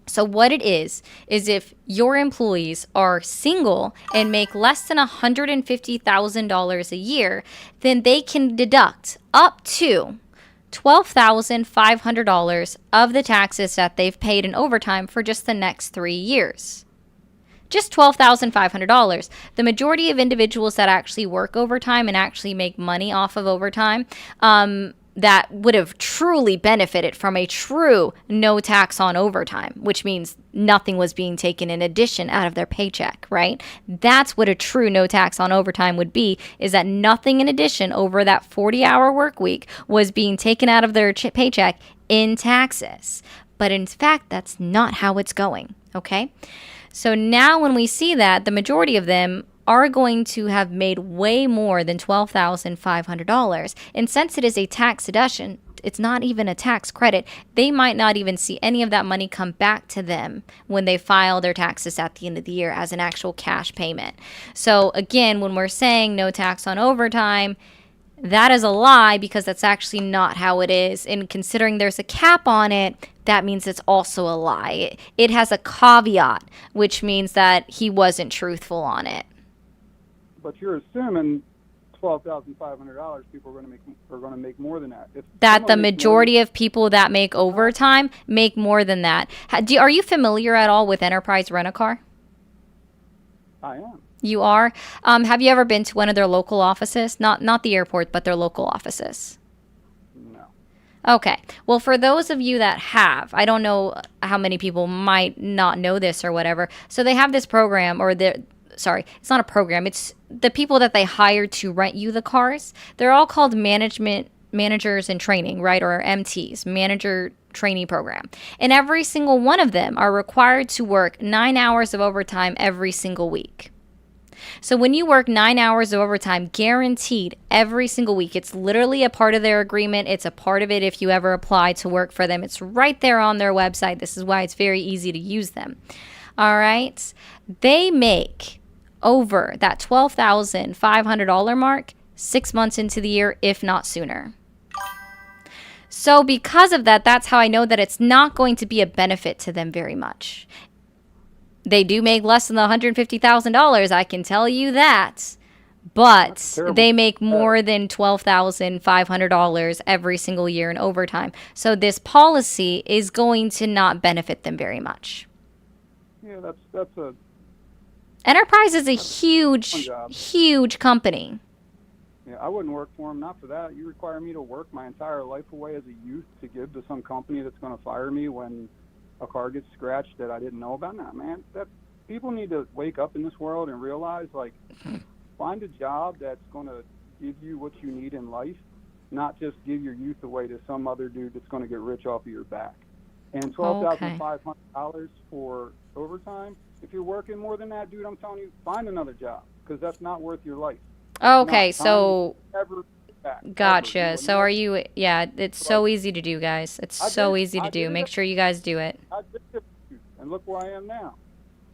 So what it is if your employees are single and make less than $150,000 a year, then they can deduct up to $12,500 of the taxes that they've paid in overtime for just the next 3 years. Just $12,500. The majority of individuals that actually work overtime and actually make money off of overtime, that would have truly benefited from a true no tax on overtime, which means nothing was being taken in addition out of their paycheck, right? That's what a true no tax on overtime would be, is that nothing in addition over that 40-hour work week was being taken out of their paycheck in taxes. But in fact, that's not how it's going, okay? So now when we see that, the majority of them are going to have made way more than $12,500. And since it is a tax deduction, it's not even a tax credit. They might not even see any of that money come back to them when they file their taxes at the end of the year as an actual cash payment. So again, when we're saying no tax on overtime, that is a lie, because that's actually not how it is. And considering there's a cap on it, that means it's also a lie. It has a caveat, which means that he wasn't truthful on it. But you're assuming $12,500 people are going to make more than that. If That the someone makes majority of people that make overtime make more than that. Are you familiar at all with Enterprise Rent-A-Car? I am. You are? Have you ever been to one of their local offices? Not the airport, but their local offices. No. Okay. Well, for those of you that have, I don't know how many people might not know this or whatever. So they have this program, or sorry, it's not a program. It's the people that they hire to rent you the cars. They're all called managers in training, right? Or MTs, manager training program. And every single one of them are required to work 9 hours of overtime every single week. So when you work 9 hours of overtime, guaranteed every single week, it's literally a part of their agreement. It's a part of it if you ever apply to work for them. It's right there on their website. This is why it's very easy to use them. All right. They make over that $12,500 mark 6 months into the year, if not sooner. So because of that, that's how I know that it's not going to be a benefit to them very much. They do make less than the $150,000, I can tell you that. But they make more than $12,500 every single year in overtime. So this policy is going to not benefit them very much. Yeah, that's a... Enterprise is a huge company. Yeah, I wouldn't work for them, not for that. You require me to work my entire life away as a youth to give to some company that's going to fire me when a car gets scratched that I didn't know about? Nah, man, people need to wake up in this world and realize, like, find a job that's going to give you what you need in life, not just give your youth away to some other dude that's going to get rich off of your back. And $12,500 for overtime, if you're working more than that, dude, I'm telling you, find another job, because that's not worth your life. Okay, so gotcha. Ever. So are you? Yeah, it's so easy to do, guys. It's so easy to do. Make sure you guys do it. I did it, and look where I am now.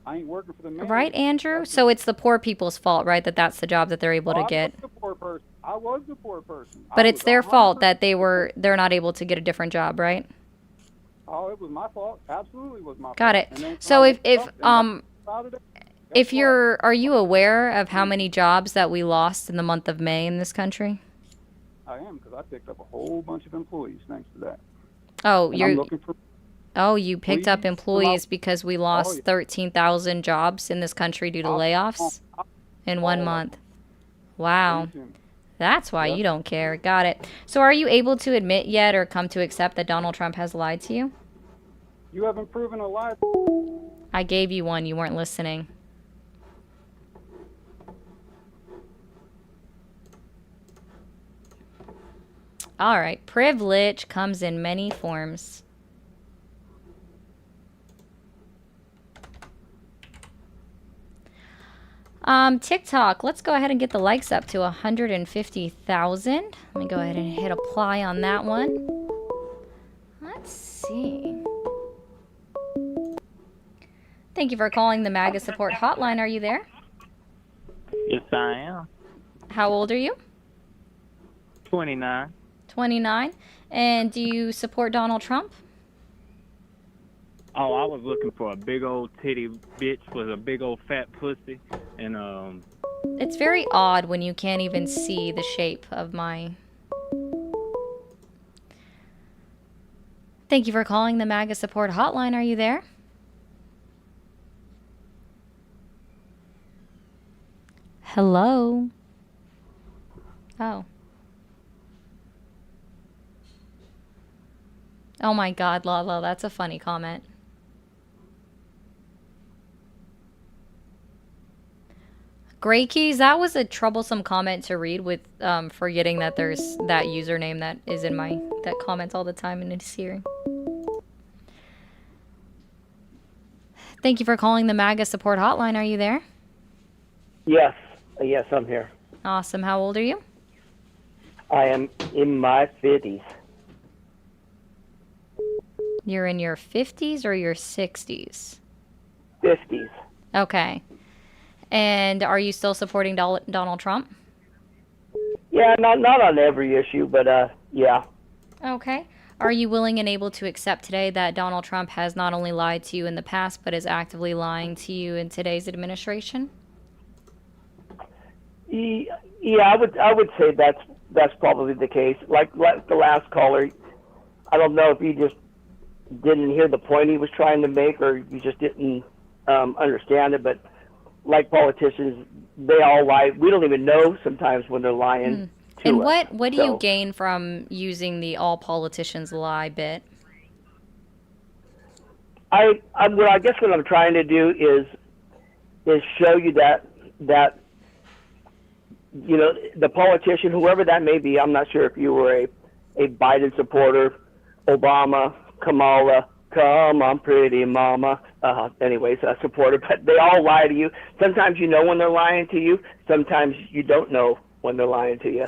I ain't working for the man. Right, Andrew? So it's the poor people's fault, right? That's the job that they're able to get. I was the poor person. But it's their fault that they're not able to get a different job, right? Oh, it was my fault. Absolutely was my fault. Got it. So are you aware of how many jobs that we lost in the month of May in this country? I am, because I picked up a whole bunch of employees thanks to that. Oh, you picked please up employees because we lost 13,000 jobs in this country due to layoffs in 1 month. Wow. That's why you don't care. Got it. So are you able to admit yet or come to accept that Donald Trump has lied to you? You haven't proven a lie. I gave you one. You weren't listening. All right. Privilege comes in many forms. TikTok, let's go ahead and get the likes up to 150,000. Let me go ahead and hit apply on that one. Let's see. Thank you for calling the MAGA support hotline. Are you there? Yes, I am. How old are you? 29. 29. And do you support Donald Trump? Oh, I was looking for a big old titty bitch with a big old fat pussy, and It's very odd when you can't even see the shape of my... Thank you for calling the MAGA support hotline. Are you there? Hello? Oh. Oh my God, Lala, that's a funny comment. Gray Keys, that was a troublesome comment to read with forgetting that there's that username that is in that comments all the time and it's here. Thank you for calling the MAGA support hotline. Are you there? Yes, I'm here. Awesome. How old are you? I am in my 50s. You're in your 50s or your 60s? 50s. Okay. And are you still supporting Donald Trump? Yeah, not on every issue, but yeah. Okay. Are you willing and able to accept today that Donald Trump has not only lied to you in the past, but is actively lying to you in today's administration? Yeah, I would say that's probably the case. Like the last caller, I don't know if he just didn't hear the point he was trying to make, or you just didn't understand it. But like politicians, they all lie. We don't even know sometimes when they're lying. And what do you gain from using the all politicians lie bit? I guess what I'm trying to do is show you that you know, the politician, whoever that may be. I'm not sure if you were a Biden supporter, Obama, Kamala, come on, pretty mama. Anyways, a supporter, but they all lie to you. Sometimes you know when they're lying to you. Sometimes you don't know when they're lying to you.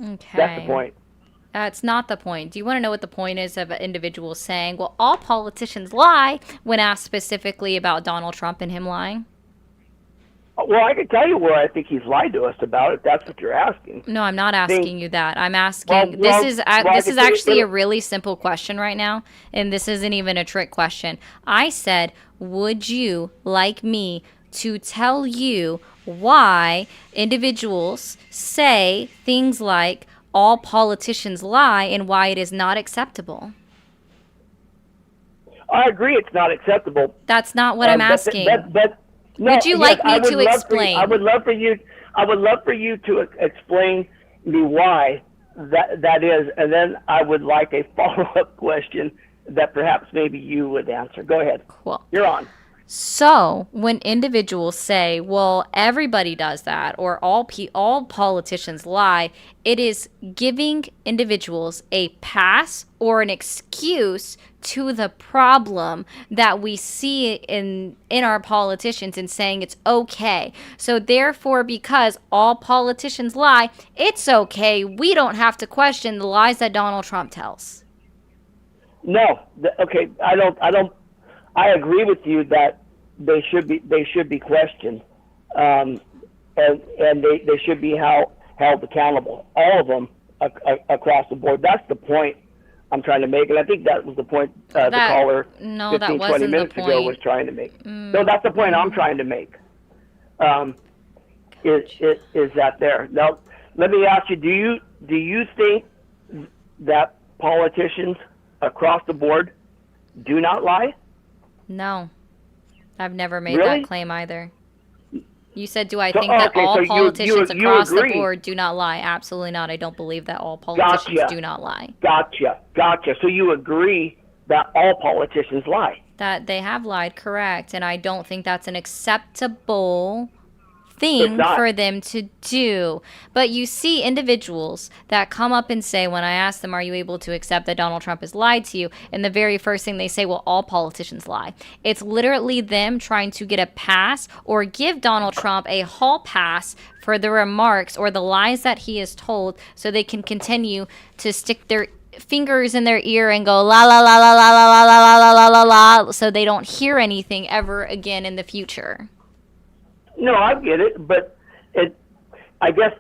Okay. That's the point. That's not the point. Do you want to know what the point is of individuals saying, well, all politicians lie, when asked specifically about Donald Trump and him lying? Well, I can tell you where I think he's lied to us about, if that's what you're asking. No, I'm not asking you that. I'm asking, this is actually a really simple question right now, and this isn't even a trick question. I said, would you like me to tell you why individuals say things like all politicians lie and why it is not acceptable? I agree it's not acceptable. That's not what I'm asking. No, would you like me to explain? I would love for you to explain me why that is, and then I would like a follow-up question that perhaps maybe you would answer. Go ahead. Cool. You're on. So when individuals say, well, everybody does that, or all politicians lie, it is giving individuals a pass or an excuse to the problem that we see in our politicians and saying it's okay. So therefore, because all politicians lie, it's okay. We don't have to question the lies that Donald Trump tells. No. Okay. I agree with you that they should be questioned, and they should be held accountable. All of them across the board. That's the point I'm trying to make, and I think that was the point the caller 20 minutes ago was trying to make. No, that's the point I'm trying to make. Is that there? Now, let me ask you: Do you think that politicians across the board do not lie? No, I've never made Really? that claim either. You said, do I think that all politicians across the board do not lie? Absolutely not. I don't believe that all politicians do not lie. Gotcha. So you agree that all politicians lie? That they have lied, correct. And I don't think that's an acceptable thing not. for them to do. But you see individuals that come up and say, when I ask them, are you able to accept that Donald Trump has lied to you? And the very first thing they say, well, all politicians lie. It's literally them trying to get a pass or give Donald Trump a hall pass for the remarks or the lies that he has told, so they can continue to stick their fingers in their ear and go la la la la la la la la la la la la, so they don't hear anything ever again in the future. No, I get it, but I guess,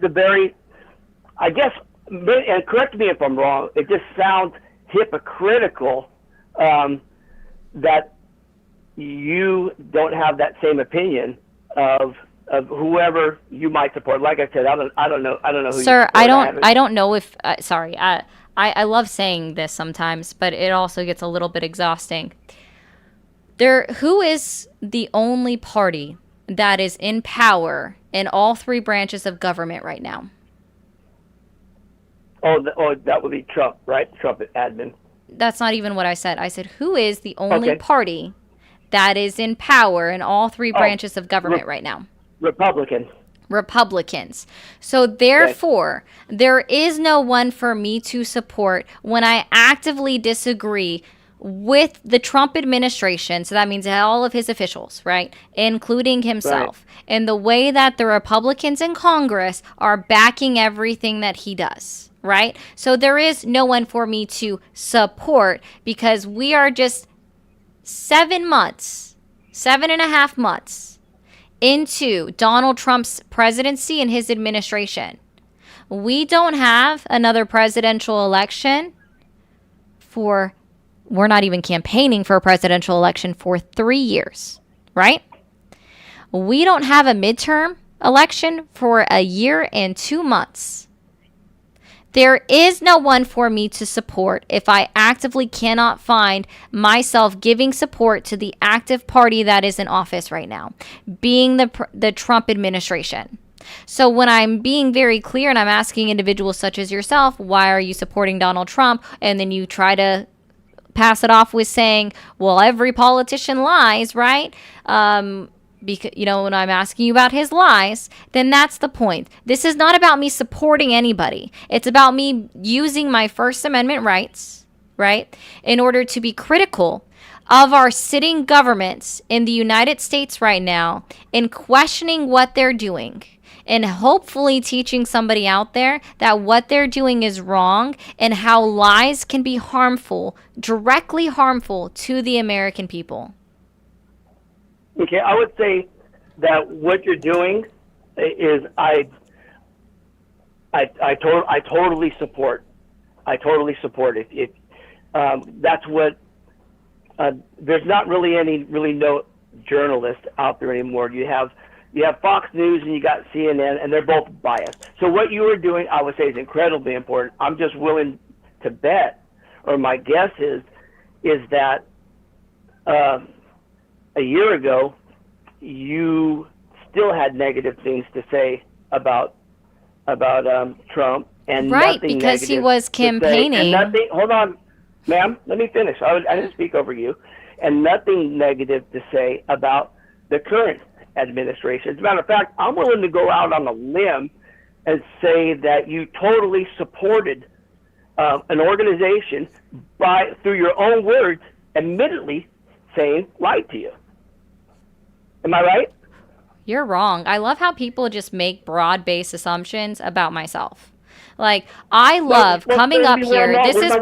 and correct me if I'm wrong, it just sounds hypocritical that you don't have that same opinion of whoever you might support. Like I said, I don't know who. Sir, you I don't know if sorry. I love saying this sometimes, but it also gets a little bit exhausting. Who is the only party that is in power in all three branches of government right now? Oh, that would be Trump, right? Trump admin. That's not even what I said. I said, who is the only party that is in power in all three branches of government right now? Republicans. So therefore, there is no one for me to support when I actively disagree with the Trump administration. So that means all of his officials, right? Including himself. Right. And the way that the Republicans in Congress are backing everything that he does, right? So there is no one for me to support, because we are just 7.5 months into Donald Trump's presidency and his administration. We don't have another presidential election we're not even campaigning for a presidential election for 3 years, right? We don't have a midterm election for 1 year and 2 months. There is no one for me to support if I actively cannot find myself giving support to the active party that is in office right now, being the Trump administration. So when I'm being very clear and I'm asking individuals such as yourself, why are you supporting Donald Trump? And then you try to pass it off with saying, well, every politician lies, right? Because, when I'm asking you about his lies, then that's the point. This is not about me supporting anybody. It's about me using my First Amendment rights, right, in order to be critical of our sitting governments in the United States right now and questioning what they're doing, and hopefully teaching somebody out there that what they're doing is wrong and how lies can be harmful, directly harmful to the American people. Okay, I would say that what you're doing is I totally support. I totally support it. That's what. There's not really no journalists out there anymore. You have Fox News and you got CNN, and they're both biased. So what you are doing, I would say, is incredibly important. I'm just willing to bet, or my guess is that a year ago, you still had negative things to say about Trump, and right, nothing because he negative was to say, campaigning. and nothing. Hold on, ma'am. Let me finish. I didn't speak over you, and nothing negative to say about the current administration. As a matter of fact, I'm willing to go out on a limb and say that you totally supported an organization through your own words, admittedly saying lied to you. Am I right? You're wrong. I love how people just make broad-based assumptions about myself. Like, I love coming up here. This is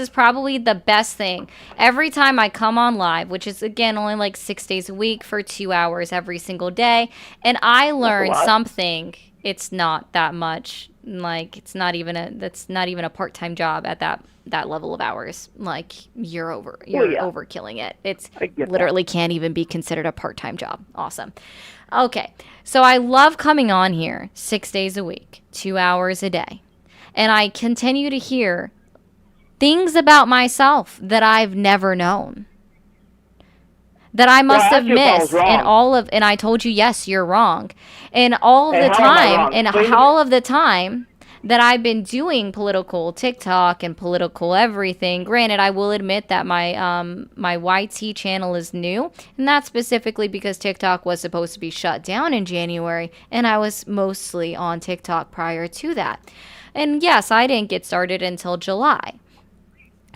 probably the best thing. Every time I come on live, which is, again, only like 6 days a week for 2 hours every single day, and I learn something, it's not that much. Like, that's not even a part-time job at that level of hours. Like, you're overkilling it. It's literally can't even be considered a part-time job. Awesome. Okay, so I love coming on here 6 days a week, 2 hours a day, and I continue to hear things about myself that I've never known, that I must have missed, and I told you, yes, you're wrong, and all of the time, that I've been doing political TikTok and political everything. Granted, I will admit that my YT channel is new, and that's specifically because TikTok was supposed to be shut down in January, and I was mostly on TikTok prior to that. And yes, I didn't get started until July,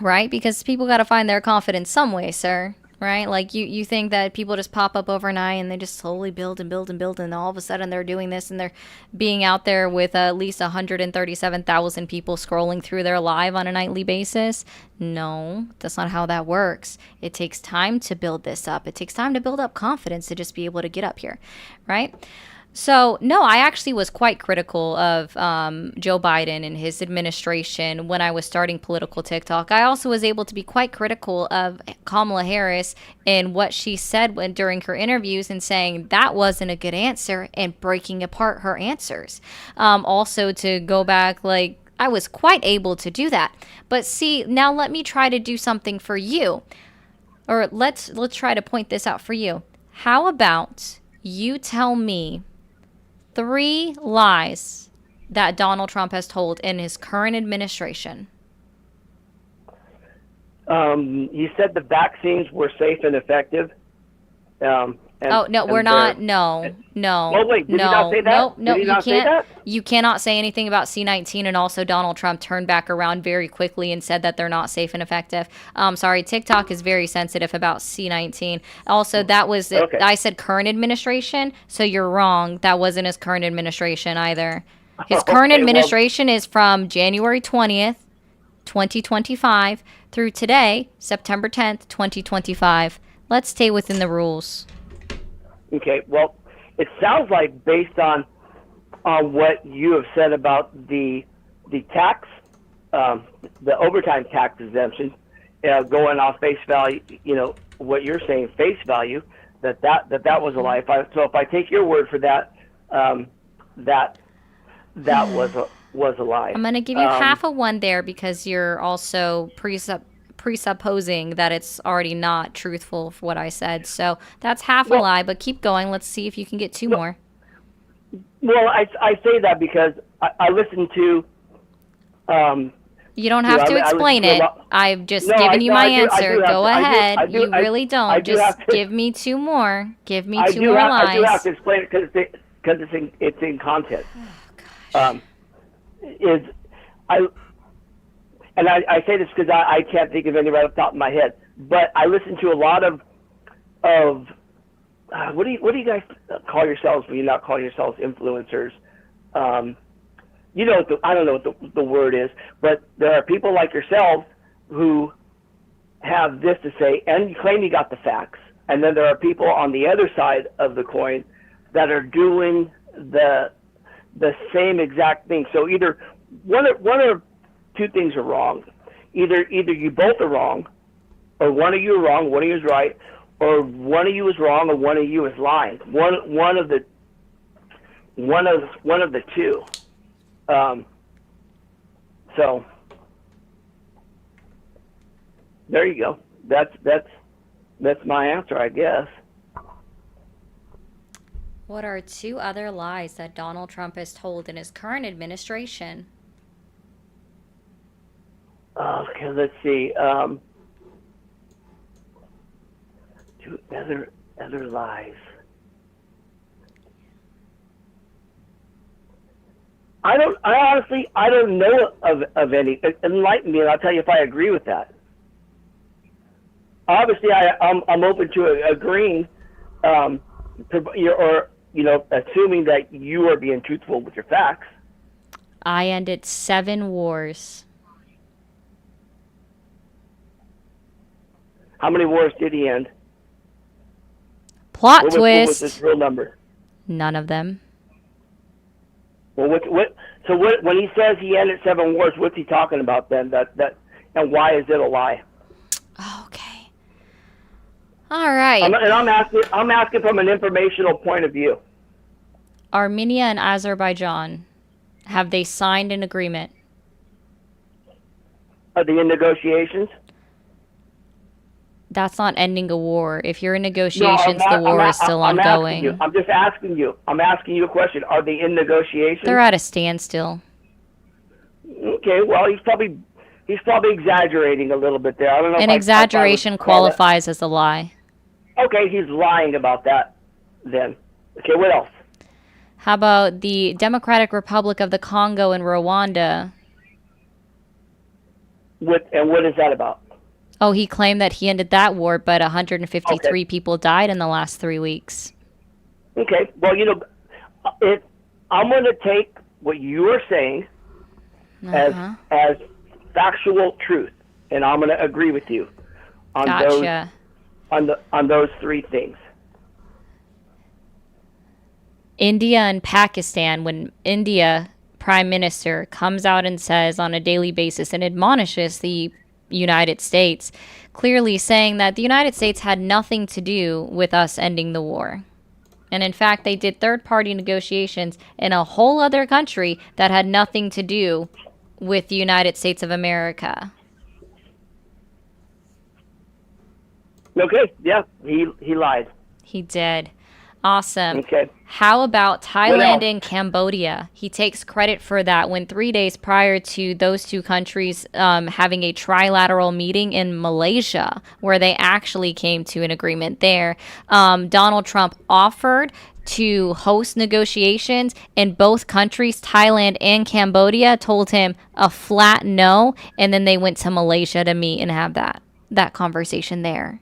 right? Because people got to find their confidence some way, sir. Right? Like you think that people just pop up overnight and they just slowly build and build and build, and all of a sudden they're doing this and they're being out there with at least 137,000 people scrolling through their live on a nightly basis. No, that's not how that works. It takes time to build this up. It takes time to build up confidence to just be able to get up here, right? So, no, I actually was quite critical of Joe Biden and his administration when I was starting political TikTok. I also was able to be quite critical of Kamala Harris and what she said during her interviews, and saying that wasn't a good answer and breaking apart her answers. Also, to go back, like, I was quite able to do that. But see, now let me try to do something for you. Or let's try to point this out for you. How about you tell me 3 lies that Donald Trump has told in his current administration? You said the vaccines were safe and effective. Oh, no, we're not. No. Oh, wait, did no, he not say that? No, Did he you not say can't. that? You cannot say anything about C-19, and also Donald Trump turned back around very quickly and said that they're not safe and effective. Sorry, TikTok is very sensitive about C-19. Also, that was, Okay. I said current administration, so you're wrong. That wasn't his current administration either. His current Okay, well- administration is from January 20th, 2025 through today, September 10th, 2025. Let's stay within the rules. Okay, well, it sounds like, based on what you have said about the tax, the overtime tax exemption, going off face value, what you're saying, face value, that was a lie. So if I take your word for that, that was a lie. I'm going to give you half a one there because you're also presupposing that it's already not truthful for what I said. So that's half a lie, but keep going. Let's see if you can get 2 more. Well, I say that because I listened to. You don't have to explain it. I've just given you my answer. Go ahead. You really don't. Just give me 2 more. Give me 2 more lies. I do have to explain it because it's in context. Oh, gosh. And I say this because I can't think of any right off the top of my head, but I listen to a lot of what do you guys call yourselves when you not call yourselves influencers? I don't know what the word is, but there are people like yourselves who have this to say, and you claim you got the facts, and then there are people on the other side of the coin that are doing the same exact thing. So either one or 2 things are wrong. Either you both are wrong, or one of you are wrong, one of you is right, or one of you is wrong, or one of you is lying. One of the 2. So there you go. That's my answer, I guess. What are 2 other lies that Donald Trump has told in his current administration? Okay, let's see. 2 other lies. I honestly don't know of any. Enlighten me, and I'll tell you if I agree with that. Obviously, I'm open to agreeing, or assuming that you are being truthful with your facts. I ended 7 wars. How many wars did he end? Plot What twist. was his real number? None of them. Well, when he says he ended 7 wars, what's he talking about then? And why is it a lie? Okay. All right. I'm asking from an informational point of view. Armenia and Azerbaijan, have they signed an agreement? Are they in negotiations? That's not ending a war. If you're in negotiations, the war is still ongoing. I'm just asking you. I'm asking you a question. Are they in negotiations? They're at a standstill. Okay, well, he's probably exaggerating a little bit there. I don't know. An exaggeration qualifies as a lie. Okay, he's lying about that then. Okay, what else? How about the Democratic Republic of the Congo and Rwanda? What is that about? Oh, he claimed that he ended that war, but 153 people died in the last 3 weeks. Okay, well, I'm going to take what you are saying as factual truth, and I'm going to agree with you on those three things. India and Pakistan, when India Prime Minister comes out and says on a daily basis and admonishes the United States, clearly saying that the United States had nothing to do with us ending the war. And in fact, they did third-party negotiations in a whole other country that had nothing to do with the United States of America. Okay, yeah, he lied. He did. Awesome. Okay. How about Thailand and Cambodia? He takes credit for that when 3 days prior to those two countries having a trilateral meeting in Malaysia, where they actually came to an agreement there, Donald Trump offered to host negotiations, and both countries, Thailand and Cambodia, told him a flat no, and then they went to Malaysia to meet and have that conversation there.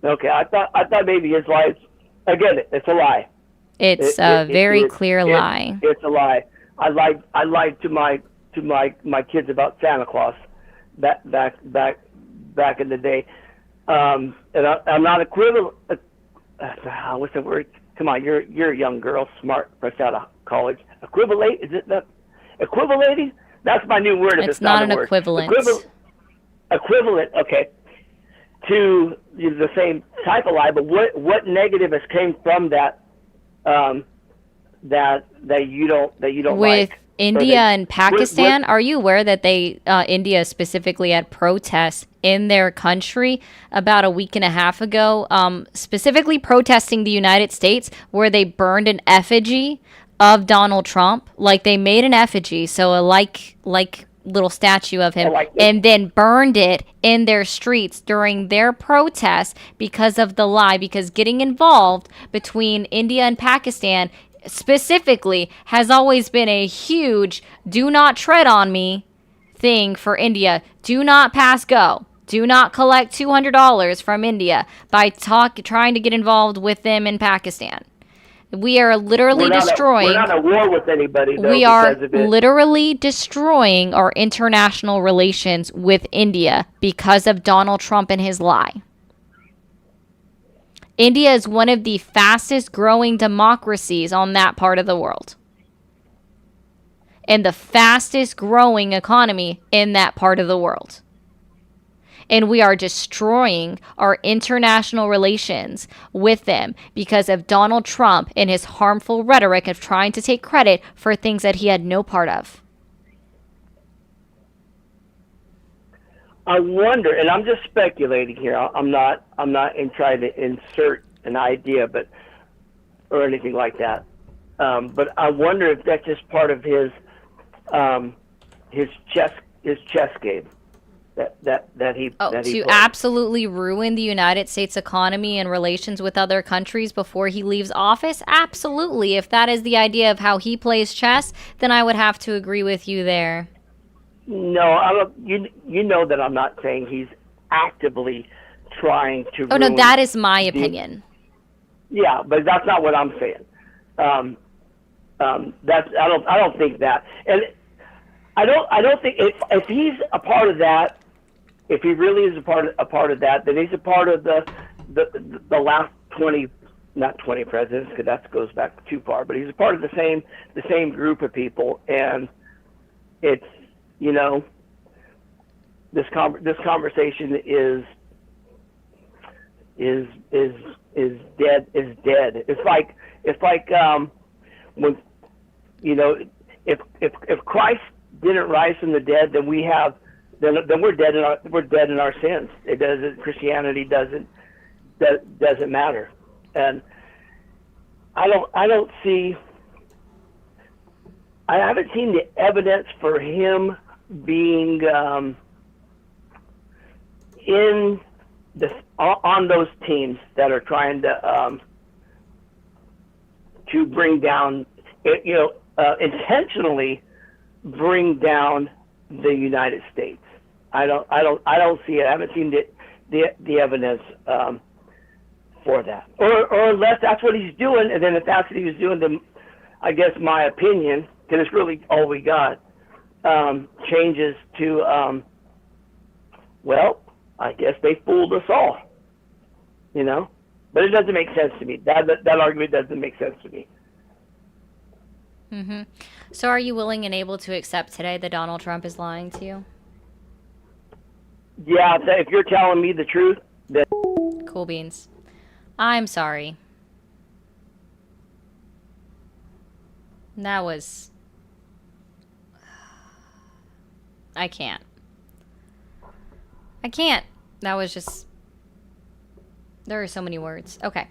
Okay, I thought maybe his lies. Again, it's a lie. It's a very clear lie. It's a lie. I lied to my kids about Santa Claus back in the day. And I'm not equivalent. What's the word? Come on, you're a young girl, smart, fresh out of college. Equivalate? Is it that? Equivalating? That's my new word. It's not an equivalent. Equivalent. Okay. To the same type of lie, but what negative has came from that that you don't with like? India and Pakistan? Are you aware that India specifically had protests in their country about a week and a half ago, specifically protesting the United States, where they burned an effigy of Donald Trump? Like, they made an effigy, so a like little statue of him, and then burned it in their streets during their protests because of the lie, because getting involved between India and Pakistan specifically has always been a huge do not tread on me thing for India. Do not pass go. Do not collect $200 from India by trying to get involved with them in Pakistan. We are literally destroying. We're not at war with anybody, though, we are literally destroying our international relations with India because of Donald Trump and his lie. India is one of the fastest growing democracies on that part of the world, and the fastest growing economy in that part of the world. And we are destroying our international relations with them because of Donald Trump and his harmful rhetoric of trying to take credit for things that he had no part of. I wonder, and I'm just speculating here. I'm not in trying to insert an idea, or anything like that. But I wonder if that's just part of his chess game. That he to absolutely ruin the United States economy and relations with other countries before he leaves office? Absolutely. If that is the idea of how he plays chess, then I would have to agree with you there. No, I don't. You know that I'm not saying he's actively trying to. Oh no, that is my opinion. Yeah, but that's not what I'm saying. That's I don't think that, and I don't think if he's a part of that. If he really is a part of that, then he's a part of the last 20, not 20 presidents, because that goes back too far. But he's a part of the same group of people, and it's this conversation is dead. It's like when if Christ didn't rise from the dead, then we have. Then we're dead in our sins. It doesn't. Christianity doesn't matter, and I don't see I haven't seen the evidence for him being in on those teams that are trying to bring down, intentionally bring down the United States. I don't see it. I haven't seen the evidence for that, or unless that's what he's doing, and then if that's what he was doing, then I guess my opinion, because it's really all we got, changes to, well, I guess they fooled us all, but it doesn't make sense to me. That argument doesn't make sense to me. Mm-hmm. So are you willing and able to accept today that Donald Trump is lying to you? Yeah, if you're telling me the truth, then... Cool beans. I'm sorry. That was... I can't. That was just... There are so many words. Okay.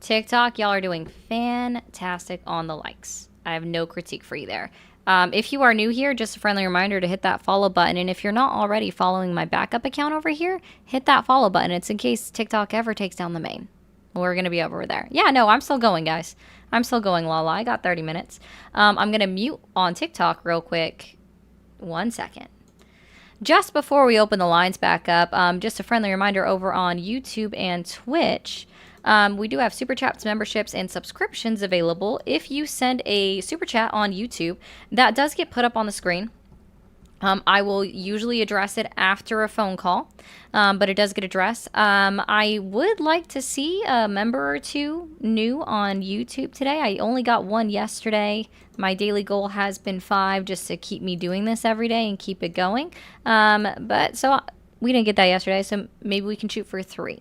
TikTok, y'all are doing fantastic on the likes. I have no critique for you there. If you are new here, just a friendly reminder to hit that follow button. And if you're not already following my backup account over here, hit that follow button. It's in case TikTok ever takes down the main. We're going to be over there. Yeah, no, I'm still going, guys. I'm still going, Lala. I got 30 minutes. I'm going to mute on TikTok real quick. 1 second. Just before we open the lines back up, just a friendly reminder over on YouTube and Twitch. We do have Super Chats, memberships, and subscriptions available. If you send a Super Chat on YouTube, that does get put up on the screen. I will usually address it after a phone call, but it does get addressed. I would like to see a member or two new on YouTube today. I only got one yesterday. My daily goal has been 5 just to keep me doing this every day and keep it going. But so we didn't get that yesterday, so maybe we can shoot for 3.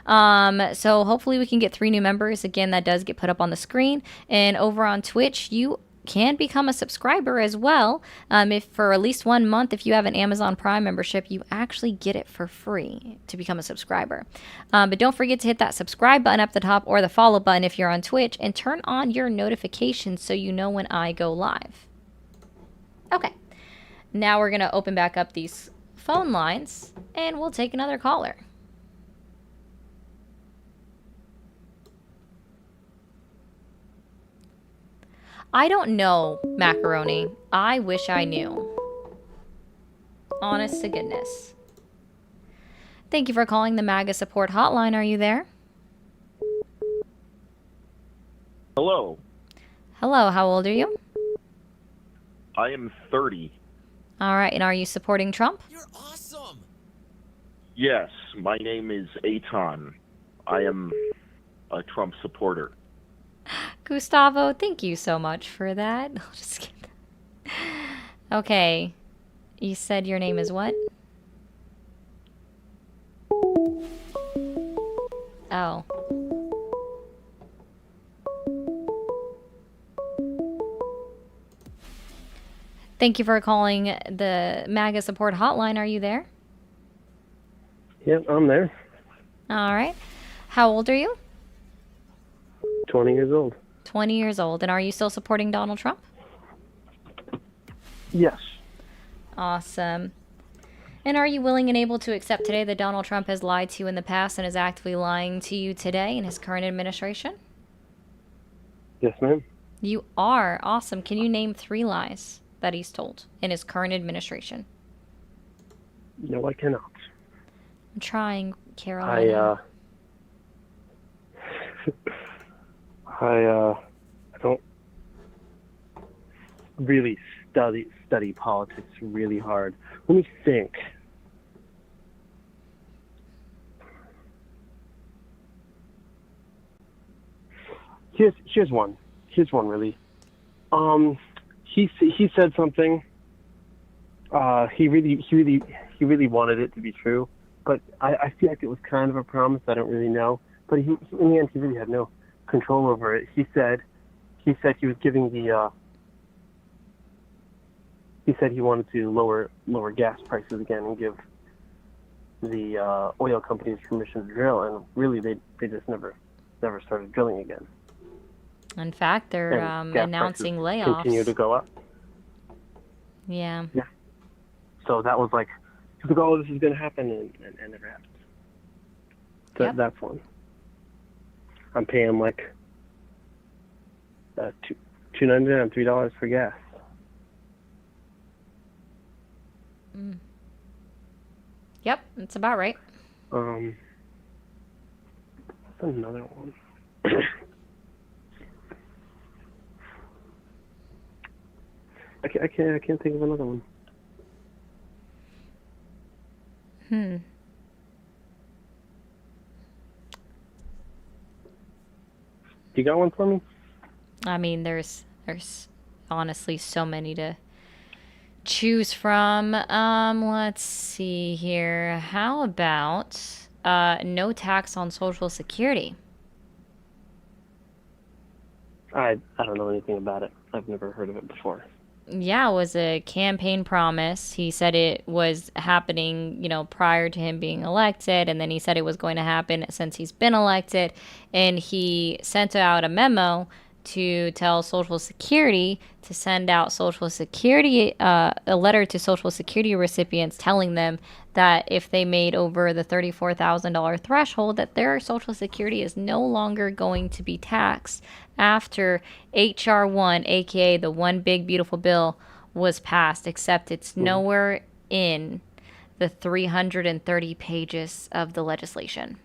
So hopefully we can get 3 new members. Again, that does get put up on the screen. And over on Twitch, you can become a subscriber as well. If for at least 1 month, if you have an Amazon Prime membership, you actually get it for free to become a subscriber. But don't forget to hit that subscribe button up the top or the follow button if you're on Twitch, and turn on your notifications so you know when I go live. Okay, now we're going to open back up these phone lines and we'll take another caller. I don't know, Macaroni. I wish I knew. Honest to goodness. Thank you for calling the MAGA support hotline. Are you there? Hello. Hello, how old are you? I am 30. All right, and are you supporting Trump? You're awesome. Yes, my name is Aton. I am a Trump supporter. Gustavo, thank you so much for that. I'll just get that. Okay. You said your name is what? Oh. Thank you for calling the MAGA support hotline. Are you there? Yep, I'm there. All right. How old are you? 20 years old. 20 years old. And are you still supporting Donald Trump? Yes. Awesome. And are you willing and able to accept today that Donald Trump has lied to you in the past and is actively lying to you today in his current administration? Yes, ma'am. You are. Awesome. Can you name 3 lies that he's told in his current administration? No, I cannot. I'm trying, Carolina. I don't really study politics really hard. Let me think. Here's one. Here's one really. He said something. He really wanted it to be true, but I feel like it was kind of a promise. I don't really know, but in the end he really had no control over it. He said he was giving the he said he wanted to lower gas prices again and give the oil companies permission to drill, and really they just never started drilling again. In fact, they're and gas announcing prices layoffs. continue to go up. Yeah. Yeah. So that was like, like, oh, this is going to happen, and it never happened. So Yep. that's one. I'm paying like $2.99, $3 for gas. Mm. Yep, that's about right. What's another one? I can't think of another one. You got one for me? I mean, there's honestly so many to choose from. Let's see here. How about no tax on Social Security? I don't know anything about it. I've never heard of it before. Yeah, it was a campaign promise. He said it was happening, prior to him being elected, and then he said it was going to happen since he's been elected. And he sent out a memo to tell Social Security to send out Social Security, a letter to Social Security recipients telling them that if they made over the $34,000 threshold, that their Social Security is no longer going to be taxed after H.R. 1, aka the One Big Beautiful Bill, was passed, except it's nowhere in the 330 pages of the legislation.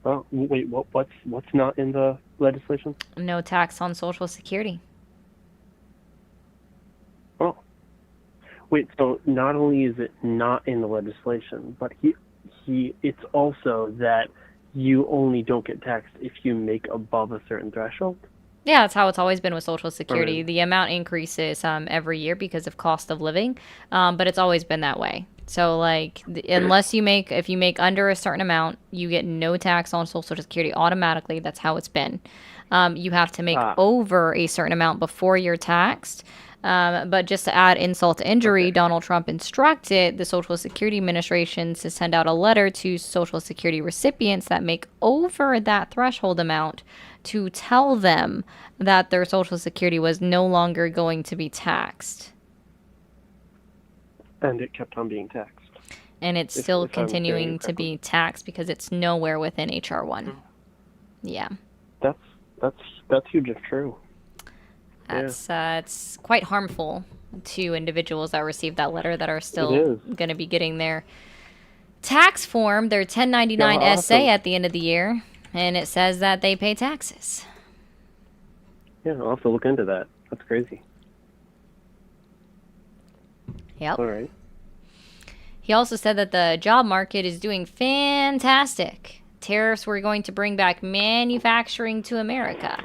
Oh, wait, what's not in the legislation? No tax on Social Security. Oh. Wait, so not only is it not in the legislation, but it's also that you only don't get taxed if you make above a certain threshold? Yeah, that's how it's always been with Social Security. Right. The amount increases every year because of cost of living, but it's always been that way. So, like, if you make under a certain amount, you get no tax on Social Security automatically. That's how it's been. You have to make over a certain amount before you're taxed. But just to add insult to injury, Donald Trump instructed the Social Security Administration to send out a letter to Social Security recipients that make over that threshold amount to tell them that their Social Security was no longer going to be taxed. And it kept on being taxed. And it's still continuing to be taxed because it's nowhere within H.R. 1. Yeah. That's huge if true. It's quite harmful to individuals that received that letter that are still going to be getting their tax form, their 1099 SA at the end of the year, and it says that they pay taxes. Yeah, I'll have to look into that. That's crazy. Yep. All right. He also said that the job market is doing fantastic. Tariffs were going to bring back manufacturing to America.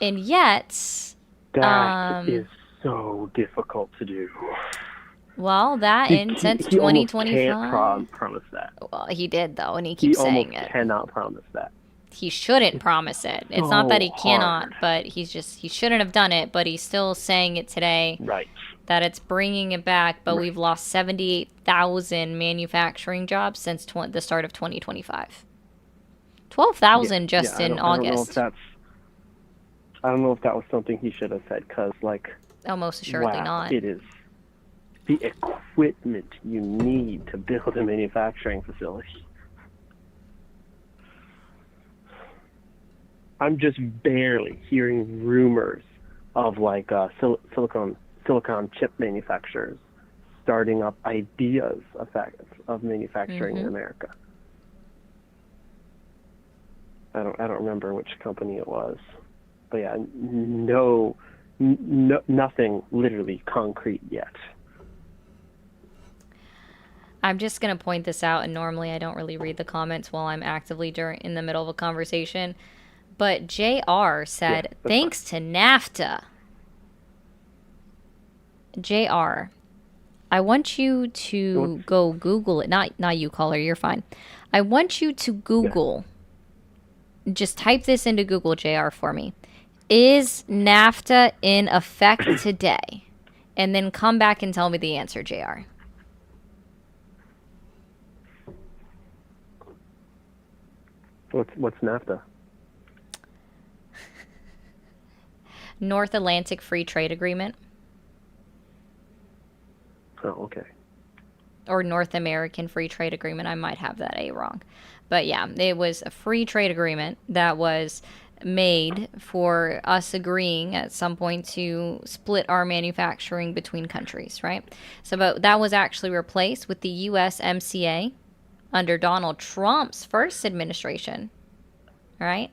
And yet... That is so difficult to do. Well, since 2025... He almost can't promise that. Well, he did, though, and he keeps saying it. He cannot promise that. He shouldn't promise it. It's not that he cannot, but he shouldn't have done it, but he's still saying it today. Right. That it's bringing it back, but we've lost 78,000 manufacturing jobs since the start of 2025. 12,000 in August. I don't know if that was something he should have said, because, most assuredly not. It is the equipment you need to build a manufacturing facility. I'm just barely hearing rumors of silicon chip manufacturers starting up ideas of manufacturing in America. I don't remember which company it was, but yeah, nothing literally concrete yet. I'm just gonna point this out, and normally I don't really read the comments while I'm actively in the middle of a conversation, but JR said, thanks to NAFTA. JR, I want you to go Google it. Not you, caller. You're fine. I want you to Google. Just type this into Google, JR, for me. Is NAFTA in effect today? And then come back and tell me the answer, JR. What's NAFTA? North Atlantic Free Trade Agreement. Oh, okay. Or North American Free Trade Agreement. I might have that A wrong. But yeah, it was a free trade agreement that was made for us agreeing at some point to split our manufacturing between countries, right? So, but that was actually replaced with the USMCA under Donald Trump's first administration, right?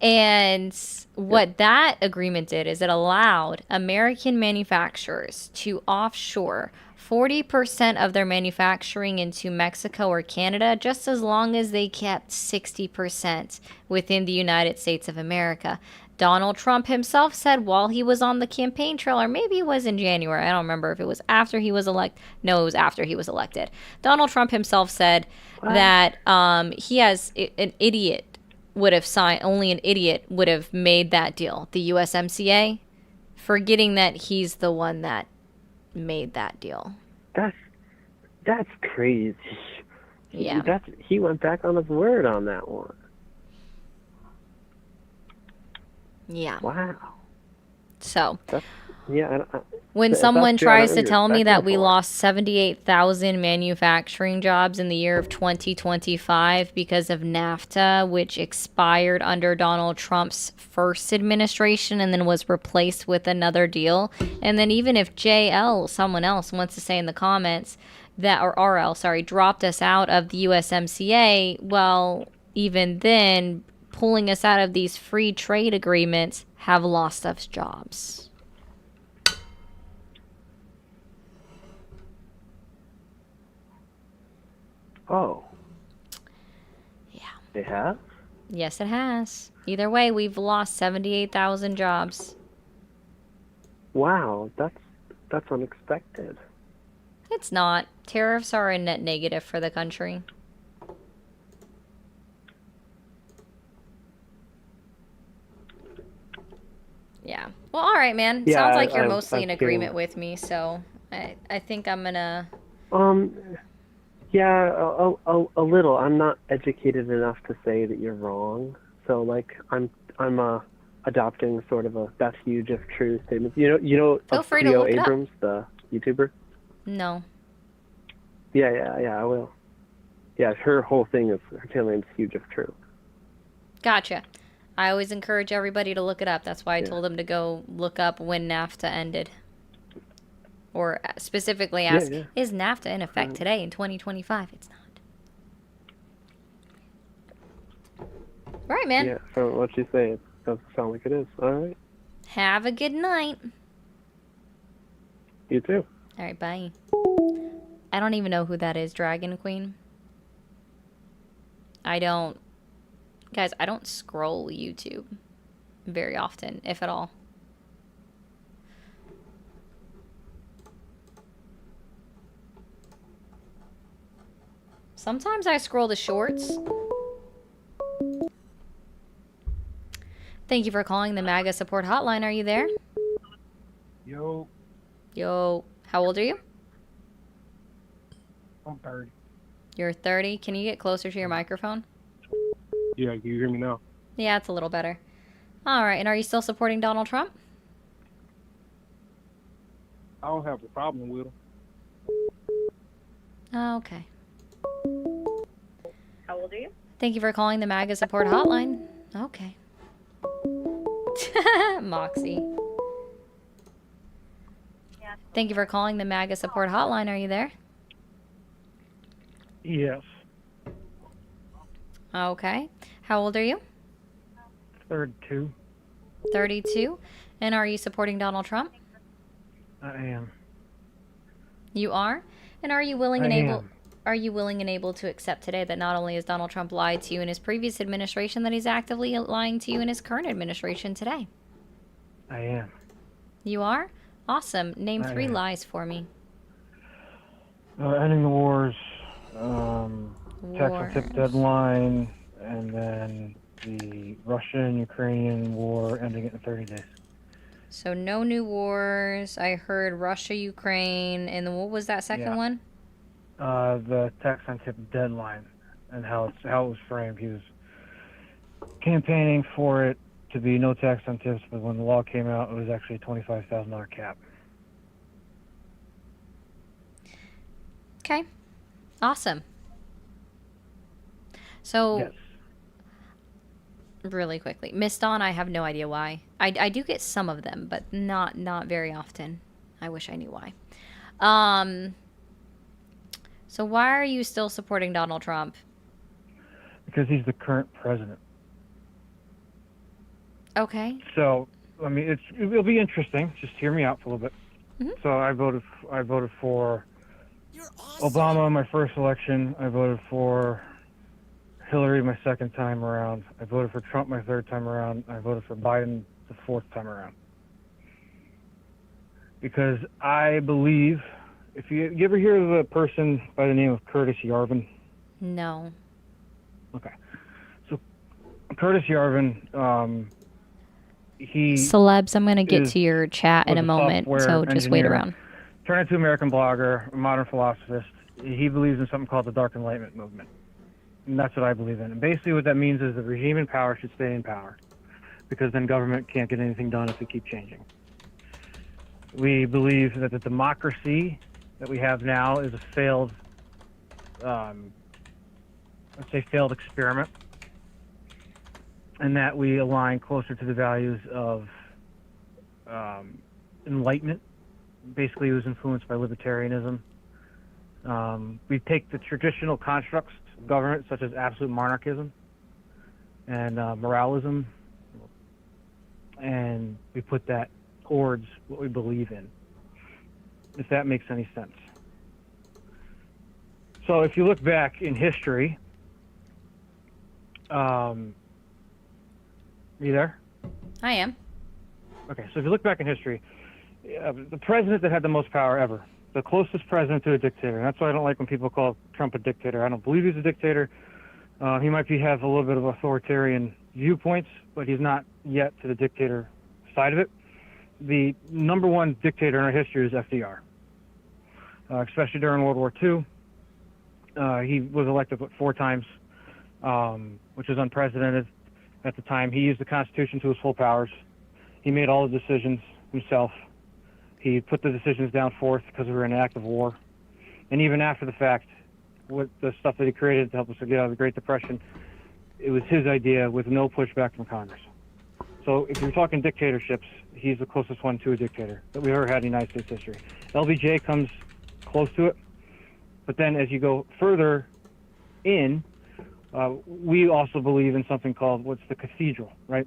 And what that agreement did is it allowed American manufacturers to offshore 40% of their manufacturing into Mexico or Canada, just as long as they kept 60% within the United States of America. Donald Trump himself said while he was on the campaign trail, or maybe it was in January, I don't remember if it was after he was elected. No, it was after he was elected. Donald Trump himself said that he has an idiot would have signed, only an idiot would have made that deal, the USMCA, forgetting that he's the one that made that deal. That's crazy. Yeah. He went back on his word on that one. Yeah. Wow. So, yeah. When someone tries to tell me that we lost 78,000 manufacturing jobs in the year of 2025 because of NAFTA, which expired under Donald Trump's first administration and then was replaced with another deal, and then even if JL, someone else, wants to say in the comments that, or RL, sorry, dropped us out of the USMCA, well, even then, pulling us out of these free trade agreements have lost us jobs. Oh. Yeah. They have? Yes, it has. Either way, we've lost 78,000 jobs. Wow, that's unexpected. It's not. Tariffs are a net negative for the country. Yeah. Well, all right, man. Yeah, Sounds like you're I'm mostly in feeling- agreement with me, so I think I'm gonna... Yeah, a little. I'm not educated enough to say that you're wrong. So like I'm adopting sort of a "that's huge if true" statement. You know Feel free to Cleo look it up. Abrams, the YouTuber? No. Yeah, I will. Yeah, her whole thing is her channel name's "Huge if True." Gotcha. I always encourage everybody to look it up. That's why I told them to go look up when NAFTA ended. Or specifically ask, is NAFTA in effect today in 2025? It's not. All right, man. Yeah, from what you say, it doesn't sound like it is. All right. Have a good night. You too. All right, bye. I don't even know who that is, Dragon Queen. Guys, I don't scroll YouTube very often, if at all. Sometimes I scroll the shorts. Thank you for calling the MAGA support hotline. Are you there? Yo, Yo. How old are you? I'm 30. You're 30. Can you get closer to your microphone? Yeah, can you hear me now? Yeah, it's a little better. All right. And are you still supporting Donald Trump? I don't have a problem with him. Oh, okay. How old are you? Thank you for calling the MAGA support hotline. Okay. Moxie. Thank you for calling the MAGA support hotline. Are you there? Yes. Okay. How old are you? 32. 32. And are you supporting Donald Trump? I am. You are? And are you willing and I able am. Are you willing and able to accept today that not only has Donald Trump lied to you in his previous administration, that he's actively lying to you in his current administration today? I am. You are? Awesome. Name I 3 am. lies for me. Ending the wars, tax on tip Wars. deadline, and then the Russian-Ukrainian war ending it in 30 days. So no new wars. I heard Russia, Ukraine, and then what was that second Yeah. one? The tax on tip deadline and how it was framed. He was campaigning for it to be no tax on tips, but when the law came out, it was actually a $25,000 cap. Okay. Awesome. So, Yes. really quickly, Miss Dawn, I have no idea why. I do get some of them, but not very often. I wish I knew why. So why are you still supporting Donald Trump? Because he's the current president. Okay. So, I mean, it'll be interesting. Just hear me out for a little bit. Mm-hmm. So I voted for Obama my first election. I voted for Hillary my second time around. I voted for Trump my third time around. I voted for Biden the fourth time around. Because I believe, if you ever hear of a person by the name of Curtis Yarvin? No. Okay. So Curtis Yarvin, he Celebs, I'm going to get to your chat in a moment, so just wait around. Turned into American blogger, a modern philosophist. He believes in something called the Dark Enlightenment movement. And that's what I believe in. And basically what that means is the regime in power should stay in power, because then government can't get anything done if we keep changing. We believe that the democracy that we have now is a failed, let's say failed experiment, and that we align closer to the values of enlightenment. Basically, it was influenced by libertarianism. We take the traditional constructs of government, such as absolute monarchism and moralism, and we put that towards what we believe in, if that makes any sense. So if you look back in history, you there? I am. Okay, so if you look back in history, the president that had the most power ever, the closest president to a dictator, and that's why I don't like when people call Trump a dictator. I don't believe he's a dictator. He might have a little bit of authoritarian viewpoints, but he's not yet to the dictator side of it. The number one dictator in our history is FDR, especially during World War II. He was elected 4 times, which was unprecedented at the time. He used the Constitution to his full powers. He made all the decisions himself. He put the decisions down forth because we were in an active war. And even after the fact, with the stuff that he created to help us get out of the Great Depression, it was his idea with no pushback from Congress. So if you're talking dictatorships, he's the closest one to a dictator that we've ever had in United States history. LBJ comes close to it. But then as you go further in, we also believe in something called what's the cathedral, right?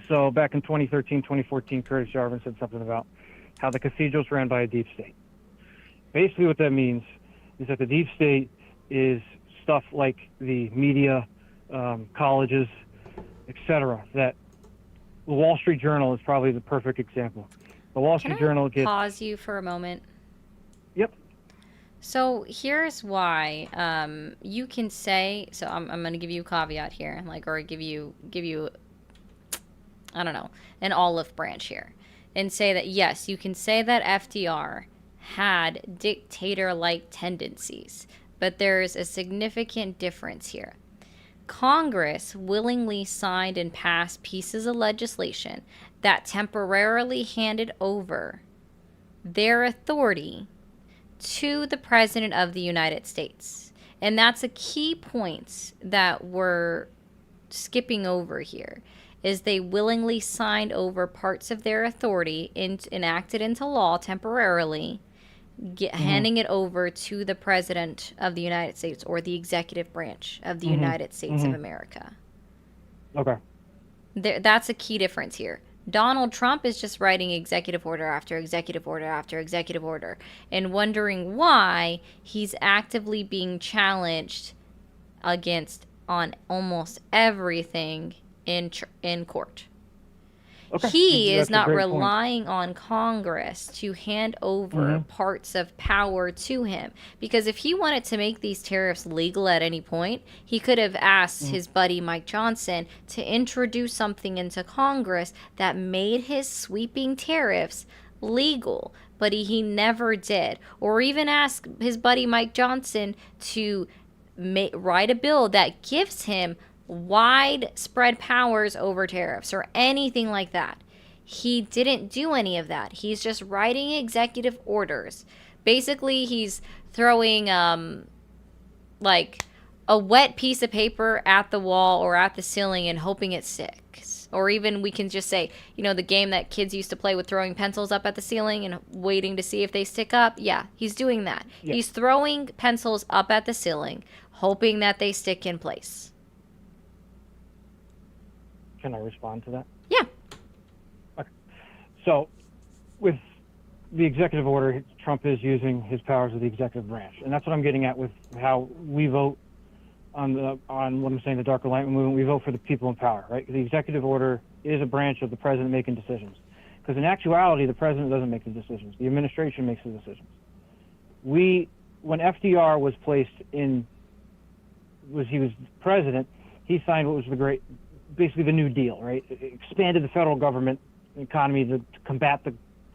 So back in 2013, 2014, Curtis Yarvin said something about how the cathedral's ran by a deep state. Basically what that means is that the deep state is stuff like the media, colleges, etc. That the Wall Street Journal is probably the perfect example. The Wall Street Journal gets... Pause you for a moment? Yep. So here's why you can say, so I'm going to give you a caveat here, or give you I don't know, an olive branch here, and say that yes, you can say that FDR had dictator-like tendencies, but there's a significant difference here. Congress willingly signed and passed pieces of legislation that temporarily handed over their authority to the President of the United States. And that's a key point that we're skipping over here, is they willingly signed over parts of their authority, enacted into law temporarily, handing it over to the President of the United States, or the executive branch of the United States of America. Okay. That's a key difference here. Donald Trump is just writing executive order after executive order after executive order and wondering why he's actively being challenged against on almost everything in court. Okay. He is That's a not great relying on Congress to hand over parts of power to him. Because if he wanted to make these tariffs legal at any point, he could have asked his buddy Mike Johnson to introduce something into Congress that made his sweeping tariffs legal. But he never did. Or even ask his buddy Mike Johnson to write a bill that gives him widespread powers over tariffs or anything like that. He didn't do any of that. He's just writing executive orders. Basically, he's throwing like a wet piece of paper at the wall or at the ceiling and hoping it sticks. Or even we can just say, you know, the game that kids used to play with throwing pencils up at the ceiling and waiting to see if they stick up. Yeah, he's doing that. Yeah. He's throwing pencils up at the ceiling, hoping that they stick in place. Can I respond to that? Yeah. Okay. So, with the executive order, Trump is using his powers of the executive branch, and that's what I'm getting at with how we vote on what I'm saying, the Dark Enlightenment movement. We vote for the people in power, right? The executive order is a branch of the president making decisions. Because in actuality, the president doesn't make the decisions. The administration makes the decisions. When FDR was he was president, he signed what was basically the New Deal, right? It expanded the federal government economy to combat the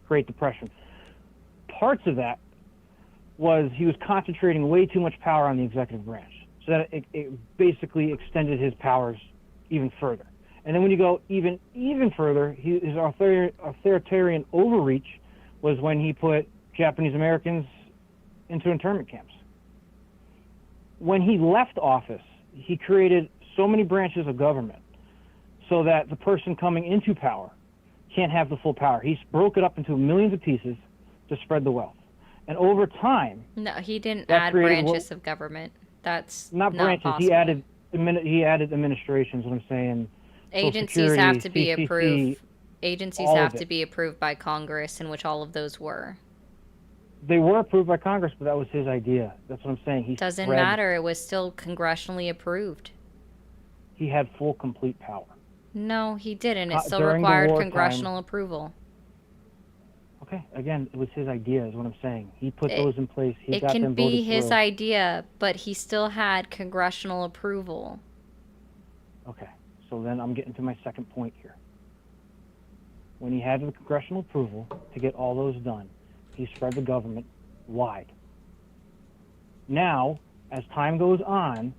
Great Depression. Parts of that was he was concentrating way too much power on the executive branch. So that it basically extended his powers even further. And then when you go even further, his authoritarian overreach was when he put Japanese Americans into internment camps. When he left office, he created so many branches of government so that the person coming into power can't have the full power. He broke it up into millions of pieces to spread the wealth. And over time... No, he didn't add branches of government. That's not branches. possible. He added administrations, what I'm saying. Agencies have to be CCC, approved. Agencies all have of to it. be approved by Congress, in which all of those were. They were approved by Congress, but that was his idea. That's what I'm saying. He Doesn't spread- matter. It was still congressionally approved. He had full, complete power. No, he didn't. It still During the required wartime- congressional approval. Okay, again, it was his idea, is what I'm saying. He put those in place. He It got can them be voted his through. idea, but he still had congressional approval. Okay, so then I'm getting to my second point here. When he had the congressional approval to get all those done, he spread the government wide. Now, as time goes on,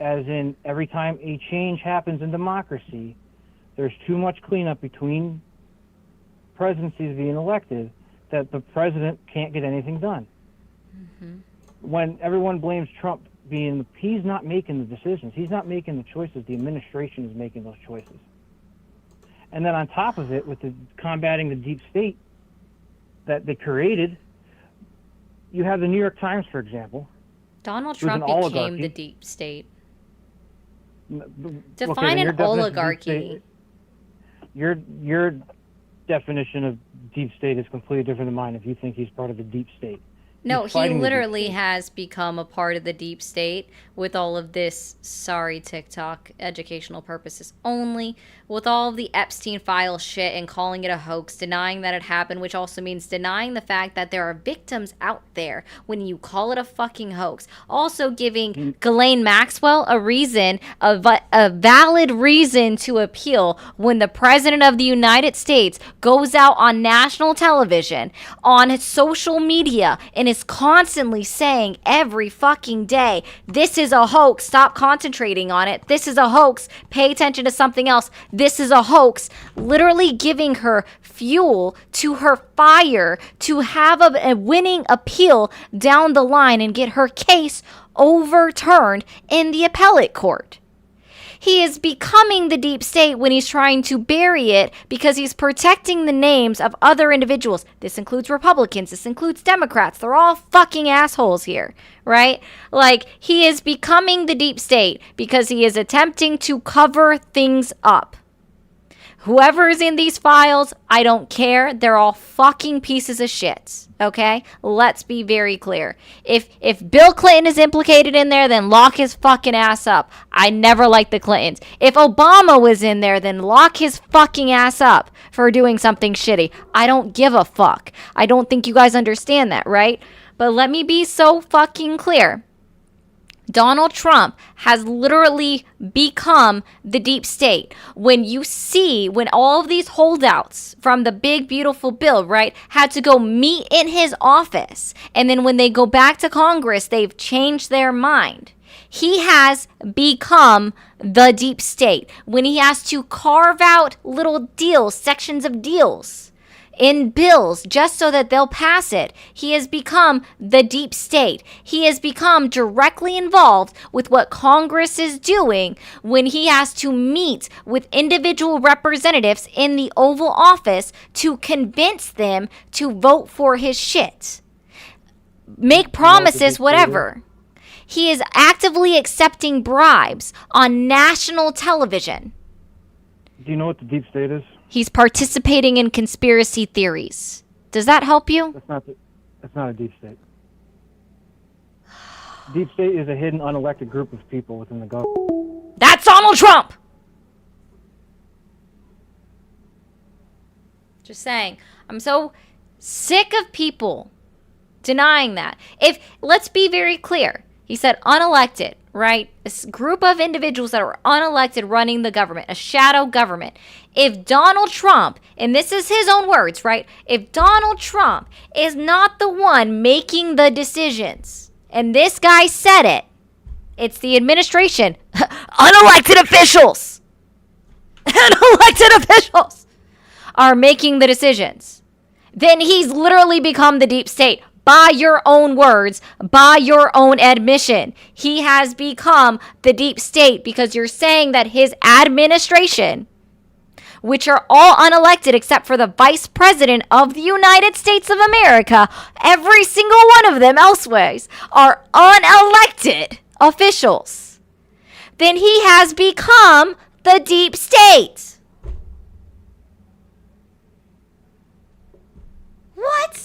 as in every time a change happens in democracy, there's too much cleanup between presidencies being elected that the president can't get anything done. When everyone blames Trump he's not making the decisions. He's not making the choices. The administration is making those choices. And then on top of it, with the combating the deep state that they created, you have the New York Times, for example. Donald who's an Trump became oligarchy. the deep state. Okay, Define then your an definition of deep oligarchy. state- Your definition of deep state is completely different than mine if you think he's part of the deep state. No, He's he fighting the deep literally state. has become a part of the deep state with all of this, sorry TikTok, educational purposes only, with all of the Epstein file shit and calling it a hoax, denying that it happened, which also means denying the fact that there are victims out there when you call it a fucking hoax. Also giving Ghislaine Maxwell a reason, a valid reason to appeal when the President of the United States goes out on national television, on social media, and is constantly saying every fucking day, this is a hoax, stop concentrating on it, this is a hoax, pay attention to something else, this is a hoax, literally giving her fuel to her fire to have a winning appeal down the line and get her case overturned in the appellate court. He is becoming the deep state when he's trying to bury it because he's protecting the names of other individuals. This includes Republicans. This includes Democrats. They're all fucking assholes here, right? Like, he is becoming the deep state because he is attempting to cover things up. Whoever is in these files, I don't care. They're all fucking pieces of shit. Okay? Let's be very clear. If Bill Clinton is implicated in there, then lock his fucking ass up. I never liked the Clintons. If Obama was in there, then lock his fucking ass up for doing something shitty. I don't give a fuck. I don't think you guys understand that, right? But let me be so fucking clear. Donald Trump has literally become the deep state. When all of these holdouts from the big, beautiful bill, right, had to go meet in his office, and then when they go back to Congress, they've changed their mind. He has become the deep state. When he has to carve out little deals, sections of deals in bills just so that they'll pass it, he has become the deep state. He has become directly involved with what Congress is doing when he has to meet with individual representatives in the Oval Office to convince them to vote for his shit. Make promises, whatever. He is actively accepting bribes on national television. Do you know what the deep state is? He's participating in conspiracy theories. Does that help you? That's not a deep state. Deep state is a hidden, unelected group of people within the government. That's Donald Trump! Just saying. I'm so sick of people denying that. Let's be very clear. He said unelected, right? A group of individuals that are unelected running the government, a shadow government. If Donald Trump, and this is his own words, right? If Donald Trump is not the one making the decisions, and this guy said it, it's the administration. Unelected officials! Unelected officials are making the decisions. Then he's literally become the deep state. By your own words, by your own admission, he has become the deep state because you're saying that his administration, which are all unelected except for the vice president of the United States of America, every single one of them elsewhere are unelected officials, then he has become the deep state. What?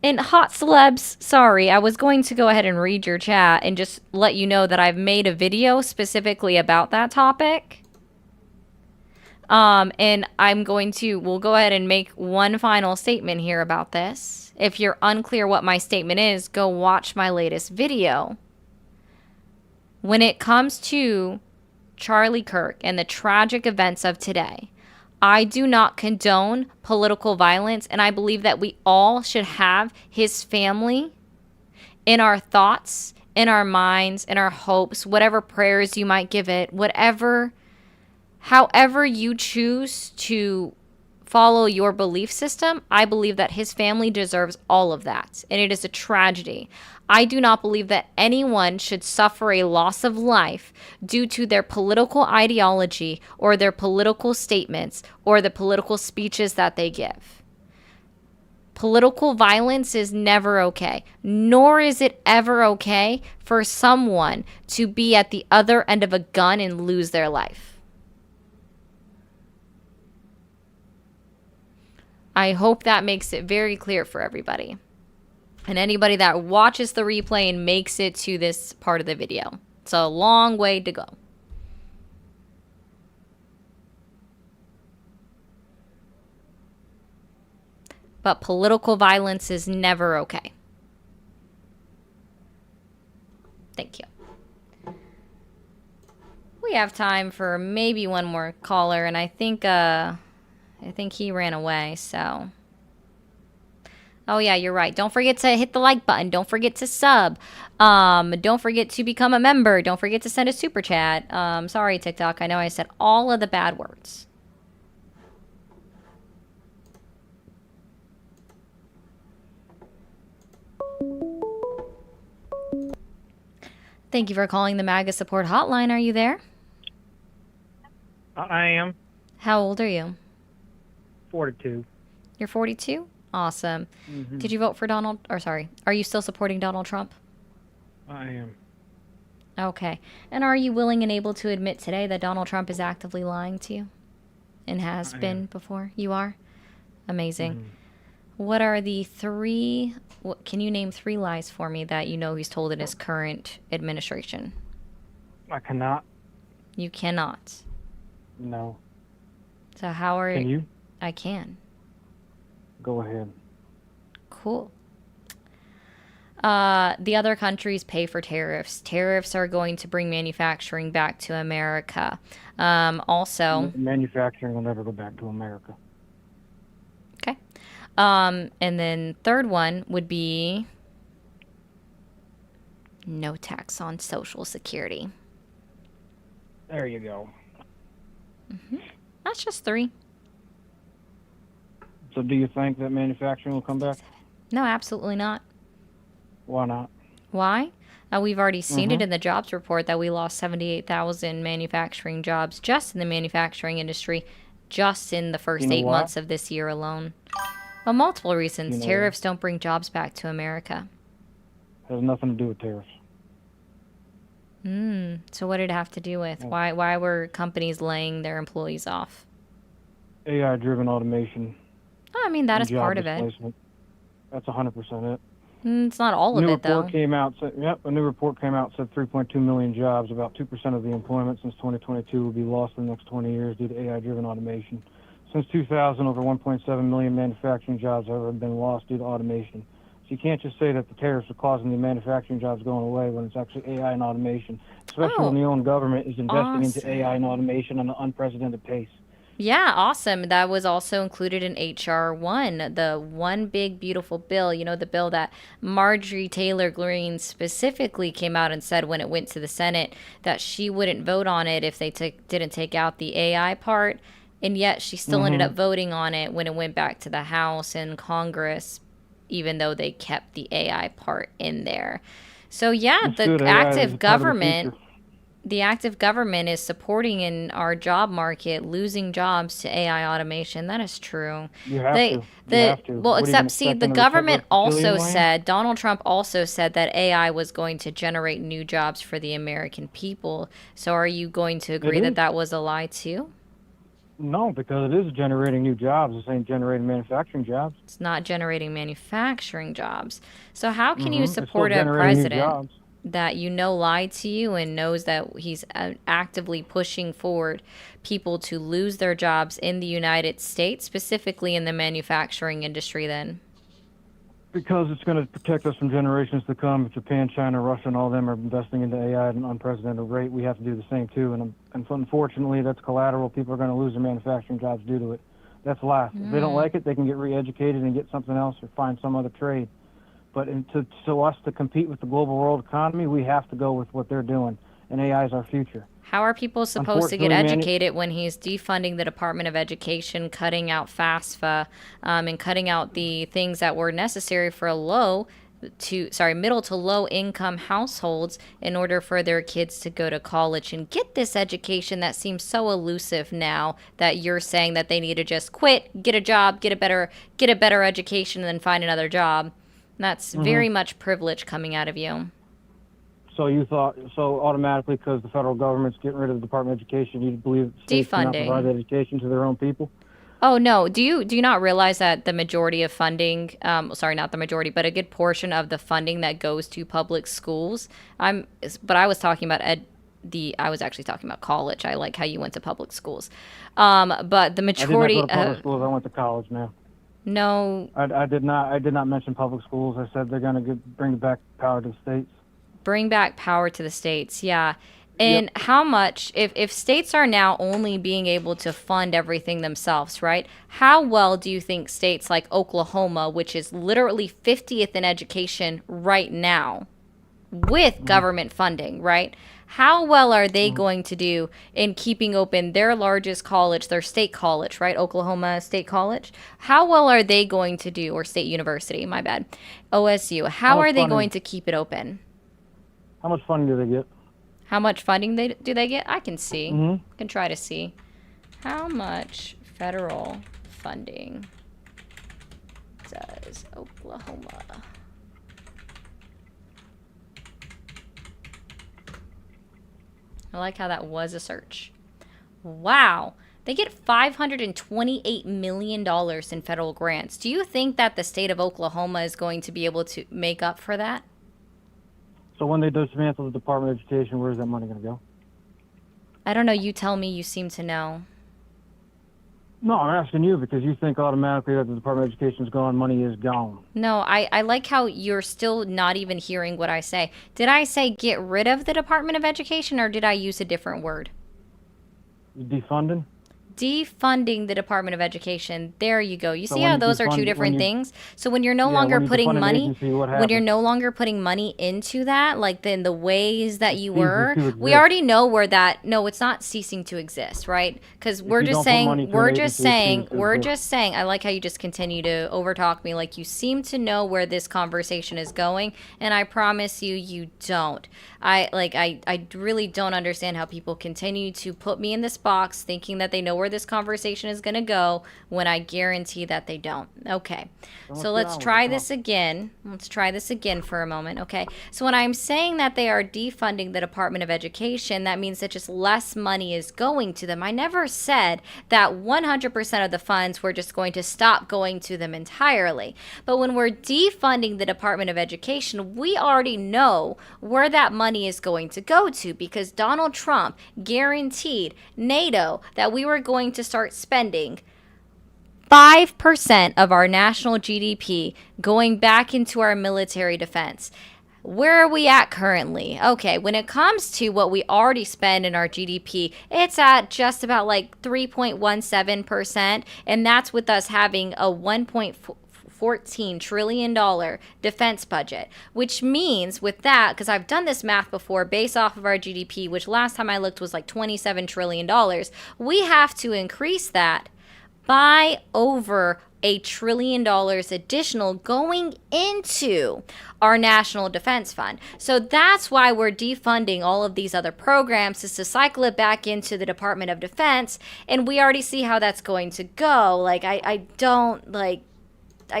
And hot celebs, sorry, I was going to go ahead and read your chat and just let you know that I've made a video specifically about that topic. And we'll go ahead and make one final statement here about this. If you're unclear what my statement is, go watch my latest video. When it comes to Charlie Kirk and the tragic events of today, I do not condone political violence, and I believe that we all should have his family in our thoughts, in our minds, in our hopes, whatever prayers you might give it, however you choose to follow your belief system. I believe that his family deserves all of that, and it is a tragedy. I do not believe that anyone should suffer a loss of life due to their political ideology or their political statements or the political speeches that they give. Political violence is never okay, nor is it ever okay for someone to be at the other end of a gun and lose their life. I hope that makes it very clear for everybody. And anybody that watches the replay and makes it to this part of the video. It's a long way to go. But political violence is never okay. Thank you. We have time for maybe one more caller, and I think he ran away, so. Oh yeah, you're right. Don't forget to hit the like button. Don't forget to sub. Don't forget to become a member. Don't forget to send a super chat. Sorry, TikTok. I know I said all of the bad words. Thank you for calling the MAGA support hotline. Are you there? I am. How old are you? 42. You're 42? Awesome. Mhm. Did you vote for are you still supporting Donald Trump? I am. Okay. And are you willing and able to admit today that Donald Trump is actively lying to you? And has been before? You are? Amazing. What are the can you name 3 lies for me that you know he's told in his current administration? I cannot. You cannot. No. So how are Can you? I can. Go ahead. Cool. The other countries pay for tariffs. Tariffs are going to bring manufacturing back to America. Also, Manufacturing will never go back to America. Okay. And then third one would be no tax on Social Security. There you go. That's just 3. So do you think that manufacturing will come back? No, absolutely not. Why not? Why? We've already seen it in the jobs report that we lost 78,000 manufacturing jobs just in the manufacturing industry, just in the first You know 8 why? months of this year alone. Well, multiple reasons. You know Tariffs don't bring jobs back to America. Has nothing to do with tariffs. So what did it have to do with? Why were companies laying their employees off? AI-driven automation. Oh, I mean, that and is job part of it. displacement. That's 100% it. It's not all A of new it, though. report came out. A new report came out said 3.2 million jobs, about 2% of the employment since 2022, will be lost in the next 20 years due to AI-driven automation. Since 2000, over 1.7 million manufacturing jobs have been lost due to automation. So you can't just say that the tariffs are causing the manufacturing jobs going away when it's actually AI and automation, especially when the own government is investing into AI and automation on an unprecedented pace. Yeah, awesome. That was also included in HR 1, the one big beautiful bill, you know, the bill that Marjorie Taylor Greene specifically came out and said when it went to the Senate that she wouldn't vote on it if they didn't take out the AI part. And yet she still ended up voting on it when it went back to the House and Congress, even though they kept the AI part in there. So yeah, It's the good. AI is active part of the government future. the active government is supporting in our job market losing jobs to AI automation. That is true. You have They, to. the You have to. well, What are you except gonna see, expect the them to recover government a also billion land? said Donald Trump also said that AI was going to generate new jobs for the American people. So, are you going to agree that is. that was a lie too? No, because it is generating new jobs. It's ain't generating manufacturing jobs. It's not generating manufacturing jobs. So, how can you It's still support a generating new president jobs. that you know lied to you and knows that he's actively pushing forward people to lose their jobs in the United States, specifically in the manufacturing industry then? Because it's going to protect us from generations to come. If Japan, China, Russia, and all them are investing into AI at an unprecedented rate, we have to do the same too. And unfortunately, that's collateral. People are going to lose their manufacturing jobs due to it. That's life. If they don't like it, they can get re-educated and get something else or find some other trade. But to us to compete with the global world economy, we have to go with what they're doing. And AI is our future. How are people supposed to get Unfortunately, educated when he's defunding the Department of Education, cutting out FAFSA, and cutting out the things that were necessary for middle to low income households in order for their kids to go to college and get this education that seems so elusive now that you're saying that they need to just quit, get a job, get a better education, and then find another job. That's very much privilege coming out of you. So you thought, automatically because the federal government's getting rid of the Department of Education, you believe states cannot Defunding. provide education to their own people? Oh no! Do you not realize that the majority of funding, sorry, not the majority, but a good portion of the funding that goes to public schools, but I was talking about I was actually talking about college. I like how you went to public schools, but the majority I did not go to public schools. I went to college now. No, I did not mention public schools. I said they're going to bring back power to the states. Bring back power to the states, yeah. And how much, if states are now only being able to fund everything themselves, right? How well do you think states like Oklahoma, which is literally 50th in education right now, with government funding, right? How well are they going to do in keeping open their largest college, their state college, right? Oklahoma State College. How well are they going to do, or State University, my bad, OSU. How are they going to keep it open? How much funding do they get? How much funding do they get? I can see. Mhm. I can try to see. How much federal funding does Oklahoma? I like how that was a search. Wow. They get $528 million in federal grants. Do you think that the state of Oklahoma is going to be able to make up for that? So when they dismantle the Department of Education, where's that money going to go? I don't know. You tell me. You seem to know. No, I'm asking you because you think automatically that the Department of Education is gone, money is gone. No, I like how you're still not even hearing what I say. Did I say get rid of the Department of Education, or did I use a different word? Defunding? defunding the Department of Education. There you go. You So see when how you those are defund- two when different you- things? So when you're no Yeah, longer when you putting defund an money, agency, what when you're happens? no longer putting money into that, like in the ways that you ceases were, to we exist. already know where that, no, it's not ceasing to exist, right? Because we're you just don't put money saying, to an we're just agency, it saying, ceases to we're exist. just saying, I like how you just continue to overtalk me, like you seem to know where this conversation is going, and I promise you, you don't. I really don't understand how people continue to put me in this box thinking that they know where this conversation is going to go when I guarantee that they don't. Okay. Then So let's let's get on with it. try Come on. this again. Let's try this again for a moment. Okay. So when I'm saying that they are defunding the Department of Education, that means that just less money is going to them. I never said that 100% of the funds were just going to stop going to them entirely. But when we're defunding the Department of Education, we already know where that money is going to go to, because Donald Trump guaranteed NATO that we were going to start spending 5% of our national GDP going back into our military defense. Where are we at currently? Okay, when it comes to what we already spend in our GDP, it's at just about like 3.17%, and that's with us having a $1.14 trillion defense budget, which means with that, because I've done this math before based off of our GDP, which last time I looked was like $27 trillion, we have to increase that by over $1 trillion additional going into our national defense fund. So that's why we're defunding all of these other programs, is to cycle it back into the Department of Defense. And we already see how that's going to go. Like, I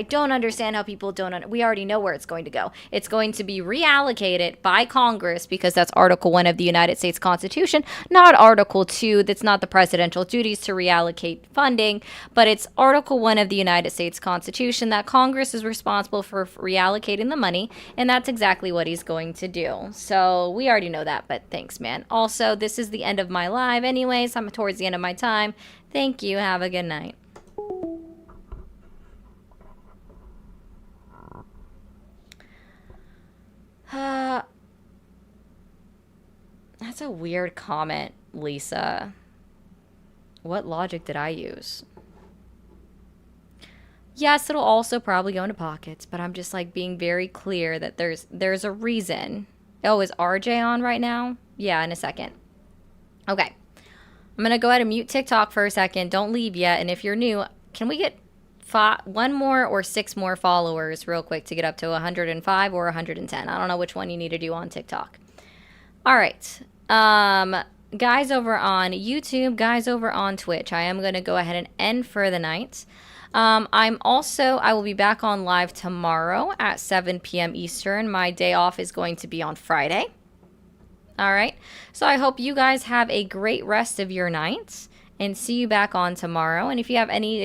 don't understand how people don't. We already know where it's going to go. It's going to be reallocated by Congress, because that's Article 1 of the United States Constitution, not Article 2. That's not the presidential duties to reallocate funding, but it's Article 1 of the United States Constitution that Congress is responsible for reallocating the money, and that's exactly what he's going to do. So we already know that, but thanks, man. Also, this is the end of my live anyways. I'm towards the end of my time. Thank you. Have a good night. That's a weird comment, Lisa. What logic did I use? Yes, it'll also probably go into pockets, but I'm just like being very clear that there's a reason. Oh, is RJ on right now? Yeah, in a second. Okay. I'm going to go ahead and mute TikTok for a second. Don't leave yet. And if you're new, can we get one more or 6 more followers real quick to get up to 105 or 110? I don't know which one you need to do on TikTok. All right. Guys over on YouTube, guys over on Twitch, I am going to go ahead and end for the night. I will be back on live tomorrow at 7 p.m. Eastern. My day off is going to be on Friday. All right. So I hope you guys have a great rest of your night, and see you back on tomorrow. And if you have any